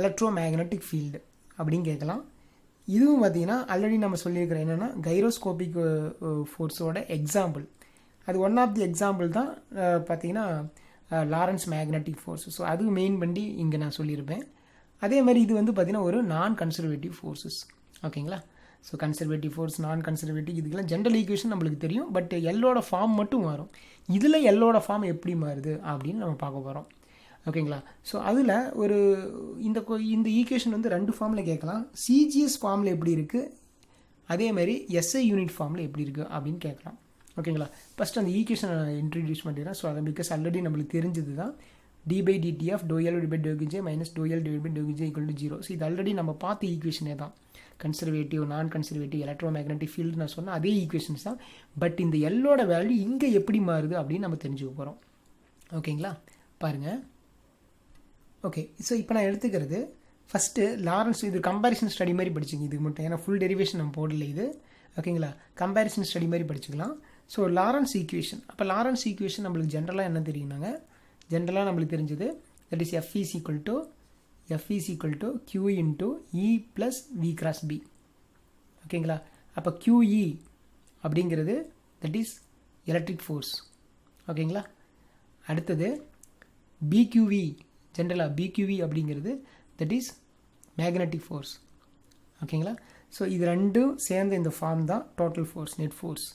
எலக்ட்ரோ மேக்னட்டிக் ஃபீல்டு அப்படின்னு கேட்கலாம். இதுவும் பார்த்தீங்கன்னா ஆல்ரெடி நம்ம சொல்லியிருக்கிறோம் என்னென்னா கைரோஸ்கோபிக் ஃபோர்ஸோட எக்ஸாம்பிள். அது ஒன் ஆஃப் தி எக்ஸாம்பிள் தான் பார்த்தீங்கன்னா லாரன்ஸ் மேக்னட்டிக் ஃபோர்ஸ். ஸோ அது மெயின் பண்ணி இங்கே நான் சொல்லியிருப்பேன். அதே மாதிரி இது வந்து பார்த்திங்கன்னா ஒரு நான் கன்சர்வேட்டிவ் ஃபோர்ஸஸ். ஓகேங்களா? ஸோ கன்சர்வேட்டிவ் ஃபோர்ஸ், நான் கன்சர்வேட்டிவ் இதுக்கெல்லாம் ஜென்ரல் ஈக்குவேஷன் நம்மளுக்கு தெரியும். பட் எல்லோட ஃபார்ம் மட்டும் மாறும். இதில் எல்லோட ஃபார்ம் எப்படி மாறுது அப்படின்னு நம்ம பார்க்க போகிறோம். ஓகேங்களா? ஸோ அதில் ஒரு இந்த ஈக்குவேஷன் வந்து 2 ஃபார்மில் கேட்கலாம். சிஜிஎஸ் ஃபார்மில் எப்படி இருக்குது, அதே மாதிரி எஸ்ஐ யூனிட் ஃபார்மில் எப்படி இருக்குது அப்படின்னு கேட்கலாம். ஓகேங்களா? ஃபஸ்ட்டு அந்த ஈக்குவேஷன் நான் இன்ட்ரடியூஸ் பண்ணிடுறேன். ஸோ அதை பிகாஸ் ஆல்ரெடி நம்மளுக்கு தெரிஞ்சது தான் d/dt of ∂L / ∂Qj - ∂L / ∂Qj = 0. So இது ஆல்ரெடி நம்ம பார்த்த ஈக்குவேஷனே தான். Conservative non conservative electro magnetic field நான் சொன்னால் அதே ஈக்குவேஷன்ஸ் தான். பட் இந்த எல்லோட வேல்யூ இங்கே எப்படி மாறுது அப்படின்னு நம்ம தெரிஞ்சுக்க போகிறோம். ஓகேங்களா, பாருங்கள். ஓகே, ஸோ இப்போ நான் எடுத்துக்கிறது ஃபஸ்ட்டு லாரன்ஸ். இது கம்பேரிசன் ஸ்டடி மாதிரி படிச்சுங்க இதுக்கு மட்டும், ஏன்னா ஃபுல் டெரிவேஷன் நம்ம போடல இது. ஓகேங்களா, கம்பேரிசன் ஸ்டடி மாதிரி படிச்சுக்கலாம். So Lawrence equation. அப்போ லாரன்ஸ் ஈக்குவேஷன் நம்மளுக்கு ஜென்ரலாக என்ன தெரியுனாங்க, ஜென்ரலாக நம்மளுக்கு தெரிஞ்சது that is F is equal to Q into E plus V cross B. ஓகேங்களா, அப்போ QE அப்படிங்கிறது தட் இஸ் எலக்ட்ரிக் ஃபோர்ஸ். ஓகேங்களா, அடுத்தது BQV, ஜென்ரலாக BQV அப்படிங்கிறது தட் இஸ் மேக்னெட்டிக் ஃபோர்ஸ். ஓகேங்களா, ஸோ இது ரெண்டும் சேர்ந்த இந்த ஃபார்ம் தான் டோட்டல் ஃபோர்ஸ், நெட் ஃபோர்ஸ்.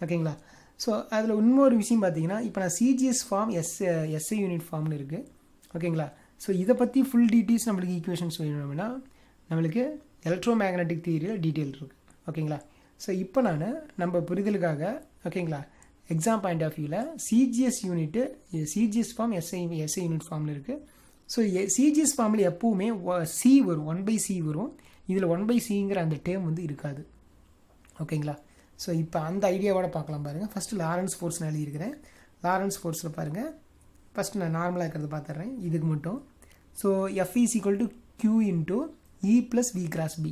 ஓகேங்களா, ஸோ அதில் இன்னொரு விஷயம் பார்த்தீங்கன்னா, இப்போ நான் சிஜிஎஸ் ஃபார்ம் எஸ்ஐ யூனிட் ஃபார்ம்னு இருக்குது. ஓகேங்களா, ஸோ இதை பற்றி ஃபுல் டீட்டெயில்ஸ் நம்மளுக்கு ஈக்குவேஷன்ஸ் வேணும்னா நம்மளுக்கு எலக்ட்ரோ மேக்னெட்டிக் தியரியில் டீட்டெயில் இருக்குது. ஓகேங்களா, ஸோ இப்போ நான் நம்ம புரிதலுக்காக ஓகேங்களா எக்ஸாம் பாயிண்ட் ஆஃப் வியூவில் சிஜிஎஸ் ஃபார்ம் எஸ்ஐ யூனிட் ஃபார்மில் இருக்குது. ஸோ சிஜிஎஸ் ஃபார்மில் எப்போவுமே சி வரும், 1/c வரும். இதில் 1/cங்கிற அந்த டேர்ம் வந்து இருக்காது. ஓகேங்களா, ஸோ இப்போ அந்த ஐடியாவோட பார்க்கலாம் பாருங்கள். ஃபஸ்ட்டு லாரன்ஸ் ஃபோர்ஸ் நான் எழுதியிருக்கிறேன். லாரன்ஸ் ஃபோர்ஸில் பாருங்கள், ஃபஸ்ட்டு நான் நார்மலாக இருக்கிறத பார்த்துட்றேன் இதுக்கு மட்டும். So F is equal to Q into E plus V cross B.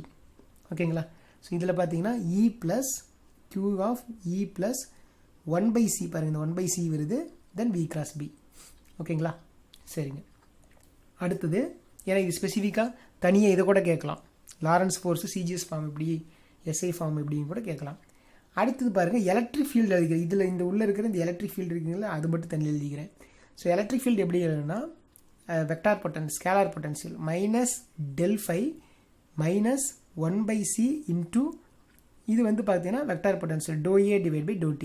ஓகேங்களா, ஸோ இதில் பார்த்தீங்கன்னா E plus Q of E plus 1/c பாருங்கள், இந்த 1/c வருது, தென் V cross B. ஓகேங்களா, சரிங்க. அடுத்தது ஏன்னா இது ஸ்பெசிஃபிக்காக தனியாக இதை கூட கேட்கலாம், லாரன்ஸ் ஃபோர்ஸு சிஜிஎஸ் ஃபார்ம் எப்படி எஸ்ஐ ஃபார்ம் எப்படின்னு கூட கேட்கலாம். அடுத்தது பாருங்கள் எலக்ட்ரிக் ஃபீல்டு எழுதிக்கிறேன். இதில் இந்த உள்ளே இருக்கிற இந்த எலக்ட்ரிக் ஃபீல்டு இருக்குங்களா, அது மட்டும் தனியாக எழுதிக்கிறேன். ஸோ எலக்ட்ரிக் ஃபீல்டு எப்படி எழுதுனா vector potential scalar potential minus ∇φ minus 1/c into இது வந்து பார்த்தீங்கன்னா வெக்டார் பொட்டன்ஷியல் ∂A / ∂t.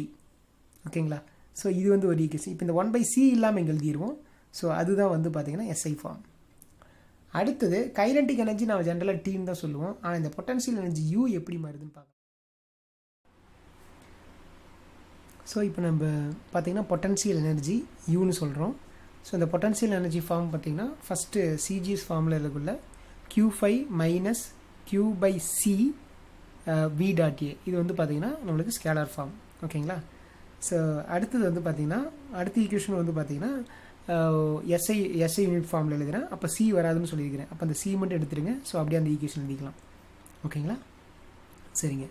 ஓகேங்களா, ஸோ இது வந்து ஒரு ஈக்குவேஷன். இப்போ இந்த 1/c இல்லாமல் இங்கே எழுதிடுவோம். ஸோ அதுதான் வந்து பார்த்தீங்கன்னா எஸ்ஐ ஃபார்ம். அடுத்தது கைனடிக் எனர்ஜி நம்ம ஜென்ரலாக டீன்னு தான் சொல்லுவோம். ஆனால் இந்த பொட்டன்ஷியல் எனர்ஜி யூ எப்படி மாறுதுன்னு பார்க்கலாம். ஸோ இப்போ நம்ம பார்த்திங்கன்னா பொட்டன்ஷியல் எனர்ஜி யூன்னு சொல்கிறோம். ஸோ இந்த பொட்டன்ஷியல் எனர்ஜி ஃபார்ம் பார்த்திங்கன்னா ஃபஸ்ட்டு சிஜிஎஸ் ஃபார்மில் இருக்குள்ள Q5 மைனஸ் Q/c V.A. இது வந்து பார்த்திங்கன்னா நம்மளுக்கு ஸ்கேலார் ஃபார்ம். ஓகேங்களா, ஸோ அடுத்தது வந்து பார்த்திங்கன்னா அடுத்த ஈக்குவேஷன் வந்து பார்த்திங்கன்னா எஸ்ஐ யூனிட் ஃபார்மில் எழுதுகிறேன். அப்போ சி வராதுன்னு சொல்லியிருக்கிறேன். அப்போ அந்த சி மட்டும் எடுத்துருங்க. ஸோ அப்படியே அந்த ஈக்குவேஷன் எழுதிக்கலாம். ஓகேங்களா, சரிங்க.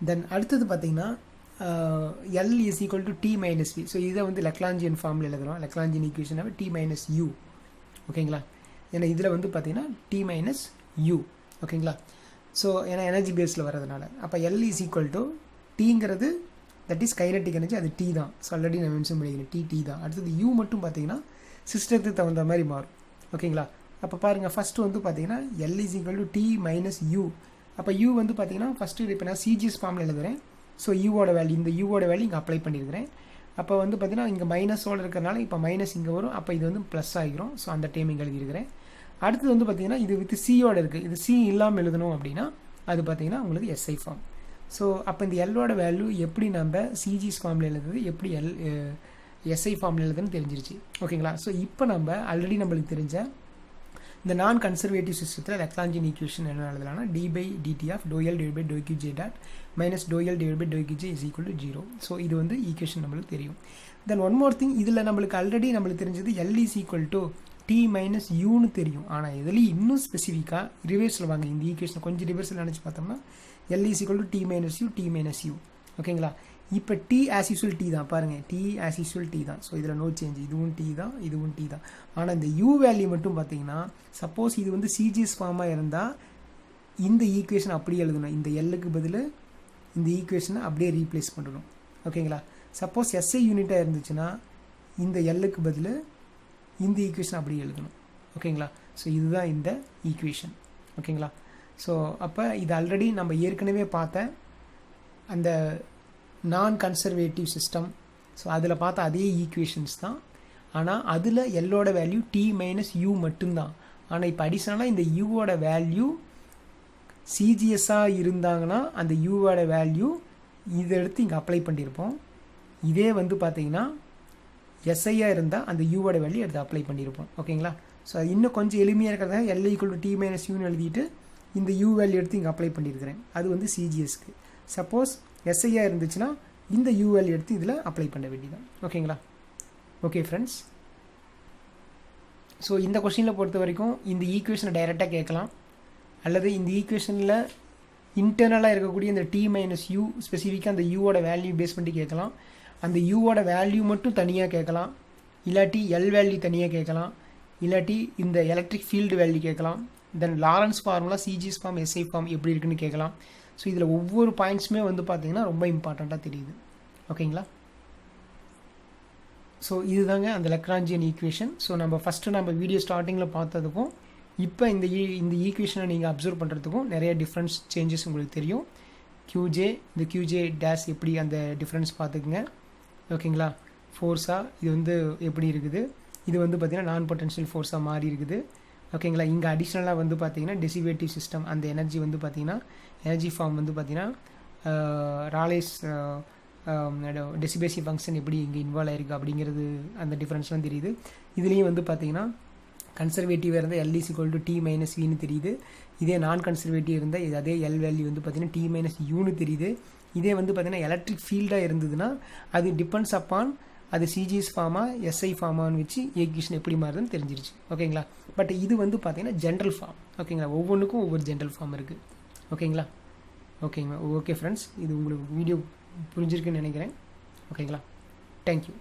தென் அடுத்தது பார்த்திங்கன்னா L is equal to T minus V. So இதை வந்து லெக்லாஞ்சியன் ஃபார்மில் எழுதுகிறோம். லெக்லாஞ்சியன் ஈக்குவேஷனாக T minus U. ஓகேங்களா, ஏன்னா இதில் வந்து பார்த்திங்கன்னா T minus U. ஓகேங்களா, ஸோ ஏன்னா எனர்ஜி பேஸில் வர்றதுனால அப்போ L is equal to Tங்கிறது தட் இஸ் கைனட்டிக் எனர்ஜி, அது T தான். ஸோ ஆல்ரெடி நான் மென்ஷன் பண்ணிக்கிறேன் T தான். அடுத்தது U மட்டும் பார்த்தீங்கன்னா சிஸ்டத்துக்கு தகுந்த மாதிரி மாறும். ஓகேங்களா, அப்போ பாருங்கள் ஃபஸ்ட்டு வந்து பார்த்தீங்கன்னா L is equal to T minus U. அப்போ U வந்து பார்த்தீங்கன்னா ஃபஸ்ட்டு இப்போ நான் சிஜிஎஸ் ஃபார்மில் எழுதுகிறேன். ஸோ யூவோட வேல்யூ, இந்த யூவோட வேல்யூ இங்கே அப்ளை பண்ணியிருக்கிறேன். அப்போ வந்து பார்த்தீங்கன்னா இங்கே மைனஸோடு இருக்கிறனால இப்போ மைனஸ் இங்கே வரும். அப்போ இது வந்து ப்ளஸ் ஆகிரும். ஸோ அந்த டைம் இங்கே எழுதியிருக்கிறேன். அடுத்தது வந்து பார்த்தீங்கன்னா இது வித் சியோட இருக்குது. இது சி இல்லாமல் எழுதணும் அப்படின்னா அது பார்த்தீங்கன்னா உங்களுக்கு எஸ்ஐ ஃபார்ம். ஸோ அப்போ இந்த எல்லோட வேல்யூ எப்படி நம்ம சிஜிஎஸ் ஃபார்மில் எழுதுது, எப்படி எஸ்ஐ ஃபார்மில் எழுதுன்னு தெரிஞ்சிருச்சு. ஓகேங்களா, ஸோ இப்போ நம்ம ஆல்ரெடி நம்மளுக்கு தெரிஞ்ச இந்த நான் கன்சர்வேட்டிவ் சிஸ்டத்தில் லெக்லாஞ்சியன் ஈக்குவேஷன் என்ன எழுதலாம்னா d/dt of ∂L / ∂Qj dot minus ∂L / ∂Qj is equal to 0. So இது வந்து ஈக்குவேஷன் நம்மளுக்கு தெரியும். தென் ஒன் மோர் திங், இதில் நம்மளுக்கு ஆல்ரெடி நம்மளுக்கு தெரிஞ்சது L is equal to T minus Uன்னு தெரியும். ஆனால் இதுலேயும் இன்னும் ஸ்பெசிஃபிக்காக ரிவர்ஸில் வாங்க, இந்த ஈக்குவேஷன் கொஞ்சம் ரிவர்ஸில் நினச்சி பார்த்தோம்னா L is equal to T minus U, T minus U. ஓகேங்களா, இப்போ T as usual T தான் பாருங்கள், T as usual T தான். ஸோ இதில் நோ சேஞ்ச், இதுவும் T தான், இதுவும் T தான். ஆனால் இந்த U வேல்யூ மட்டும் பார்த்தீங்கன்னா சப்போஸ் இது வந்து சிஜிஎஸ் ஃபார்மாக இருந்தால் இந்த ஈக்குவேஷன் அப்படியே எழுதணும். இந்த எல்லுக்கு பதில் இந்த ஈக்குவேஷனை அப்படியே ரீப்ளேஸ் பண்ணணும். ஓகேங்களா, சப்போஸ் எஸ்ஐ யூனிட்டாக இருந்துச்சுன்னா இந்த எல்லுக்கு பதில் இந்த ஈக்குவேஷன் அப்படியே எழுதணும். ஓகேங்களா, ஸோ இதுதான் இந்த ஈக்குவேஷன். ஓகேங்களா, ஸோ அப்போ இது ஆல்ரெடி நம்ம ஏற்கனவே பார்த்த அந்த நான் கன்சர்வேட்டிவ் சிஸ்டம். ஸோ அதில் பார்த்த அதே ஈக்குவேஷன்ஸ் தான். ஆனால் அதில் எல்லோட வேல்யூ T minus U மட்டும்தான். ஆனால் இப்போ அடிஷனலாக இந்த யூவோட வேல்யூ சிஜிஎஸ்ஸாக இருந்தாங்கன்னா அந்த யூவோட வேல்யூ இதை எடுத்து இங்கே அப்ளை பண்ணியிருப்போம். இதே வந்து பார்த்தீங்கன்னா எஸ்ஐயாக இருந்தால் அந்த யூவோட வேல்யூ எடுத்து அப்ளை பண்ணியிருப்போம். ஓகேங்களா, ஸோ அது இன்னும் கொஞ்சம் எளிமையாக இருக்கிறதா L equal to T minus Uன்னு எழுதிட்டு இந்த யூ வேல்யூ எடுத்து இங்கே அப்ளை பண்ணியிருக்கிறேன். அது வந்து சிஜிஎஸ்க்கு. சப்போஸ் எஸ்ஐயாக இருந்துச்சுன்னா இந்த யூ வேல்யூ எடுத்து இதில் அப்ளை பண்ண வேண்டியதான். ஓகேங்களா? ஓகே ஃப்ரெண்ட்ஸ், ஸோ இந்த கொஸ்டினில் பொறுத்த வரைக்கும் இந்த ஈக்குவேஷனை டைரெக்டாக கேட்கலாம், அல்லது இந்த ஈக்குவேஷனில் இன்டர்னலாக இருக்கக்கூடிய இந்த டி மைனஸ் யூ ஸ்பெசிஃபிக்காக அந்த யூவோட வேல்யூ பேஸ் பண்ணி கேட்கலாம். அந்த யூவோட வேல்யூ மட்டும் தனியாக கேட்கலாம், இல்லாட்டி எல் வேல்யூ தனியாக கேட்கலாம், இல்லாட்டி இந்த எலக்ட்ரிக் ஃபீல்டு வேல்யூ கேட்கலாம். Then Lorentz formula, CGS form, SI form எப்படி இருக்குன்னு கேட்கலாம். ஸோ இதில் ஒவ்வொரு பாயிண்ட்ஸுமே வந்து பார்த்திங்கன்னா ரொம்ப இம்பார்ட்டண்ட்டாக தெரியுது. ஓகேங்களா? ஸோ இதுதாங்க அந்த லக்ராஞ்சியன் ஈக்குவேஷன். ஸோ நம்ம ஃபஸ்ட்டு நம்ம வீடியோ ஸ்டார்டிங்கில் பார்த்ததுக்கும் இப்போ இந்த ஈக்குவேஷனை நீங்கள் அப்சர்வ் பண்ணுறதுக்கும் நிறைய டிஃப்ரென்ஸ் சேஞ்சஸ் உங்களுக்கு தெரியும். கியூஜே, இந்த கியூஜே டேஷ் எப்படி அந்த டிஃப்ரென்ஸ் பார்த்துக்குங்க. ஓகேங்களா? ஃபோர்ஸாக இது வந்து எப்படி இருக்குது, இது வந்து பார்த்திங்கன்னா நான் பொட்டன்ஷியல் ஃபோர்ஸாக மாறி இருக்குது. ஓகேங்களா? இங்கே அடிஷ்னலாக வந்து பார்த்திங்கன்னா டெசிவேட்டிவ் சிஸ்டம், அந்த எனர்ஜி வந்து பார்த்திங்கன்னா எனர்ஜி ஃபார்ம் வந்து பார்த்திங்கன்னா ராலேஸ் டெசிபேசி ஃபங்க்ஷன் எப்படி இங்கே இன்வால்வ் ஆயிருக்கு அப்படிங்கிறது அந்த டிஃப்ரென்ஸ்லாம் தெரியுது. இதுலேயும் வந்து பார்த்திங்கன்னா கன்சர்வேட்டிவாக இருந்தால் L is equal to T minus வின்னு தெரியுது. இதே நான் கன்சர்வேட்டிவ் இருந்தால் இது அதே எல் வேல்யூ வந்து பார்த்திங்கன்னா டி மைனஸ் யூன்னு தெரியுது. இதே வந்து பார்த்திங்கன்னா எலக்ட்ரிக் ஃபீல்டாக இருந்ததுன்னா அது டிபெண்ட்ஸ் அப்பான் அது சிஜிஎஸ் ஃபார்மா எஸ்ஐ ஃபார்மான்னு வச்சு ஈக்குவேஷன் எப்படி மாறுதுன்னு தெரிஞ்சிருச்சு. ஓகேங்களா? பட் இது வந்து பார்த்திங்கன்னா ஜென்ரல் ஃபார்ம். ஓகேங்களா? ஒவ்வொன்றுக்கும் ஒவ்வொரு ஜென்ரல் ஃபார்ம் இருக்குது. ஓகேங்களா? ஓகேங்களா? ஓகே ஃப்ரெண்ட்ஸ், இது உங்களுக்கு வீடியோ புரிஞ்சிருக்குன்னு நினைக்கிறேன். ஓகேங்களா? தேங்க்யூ.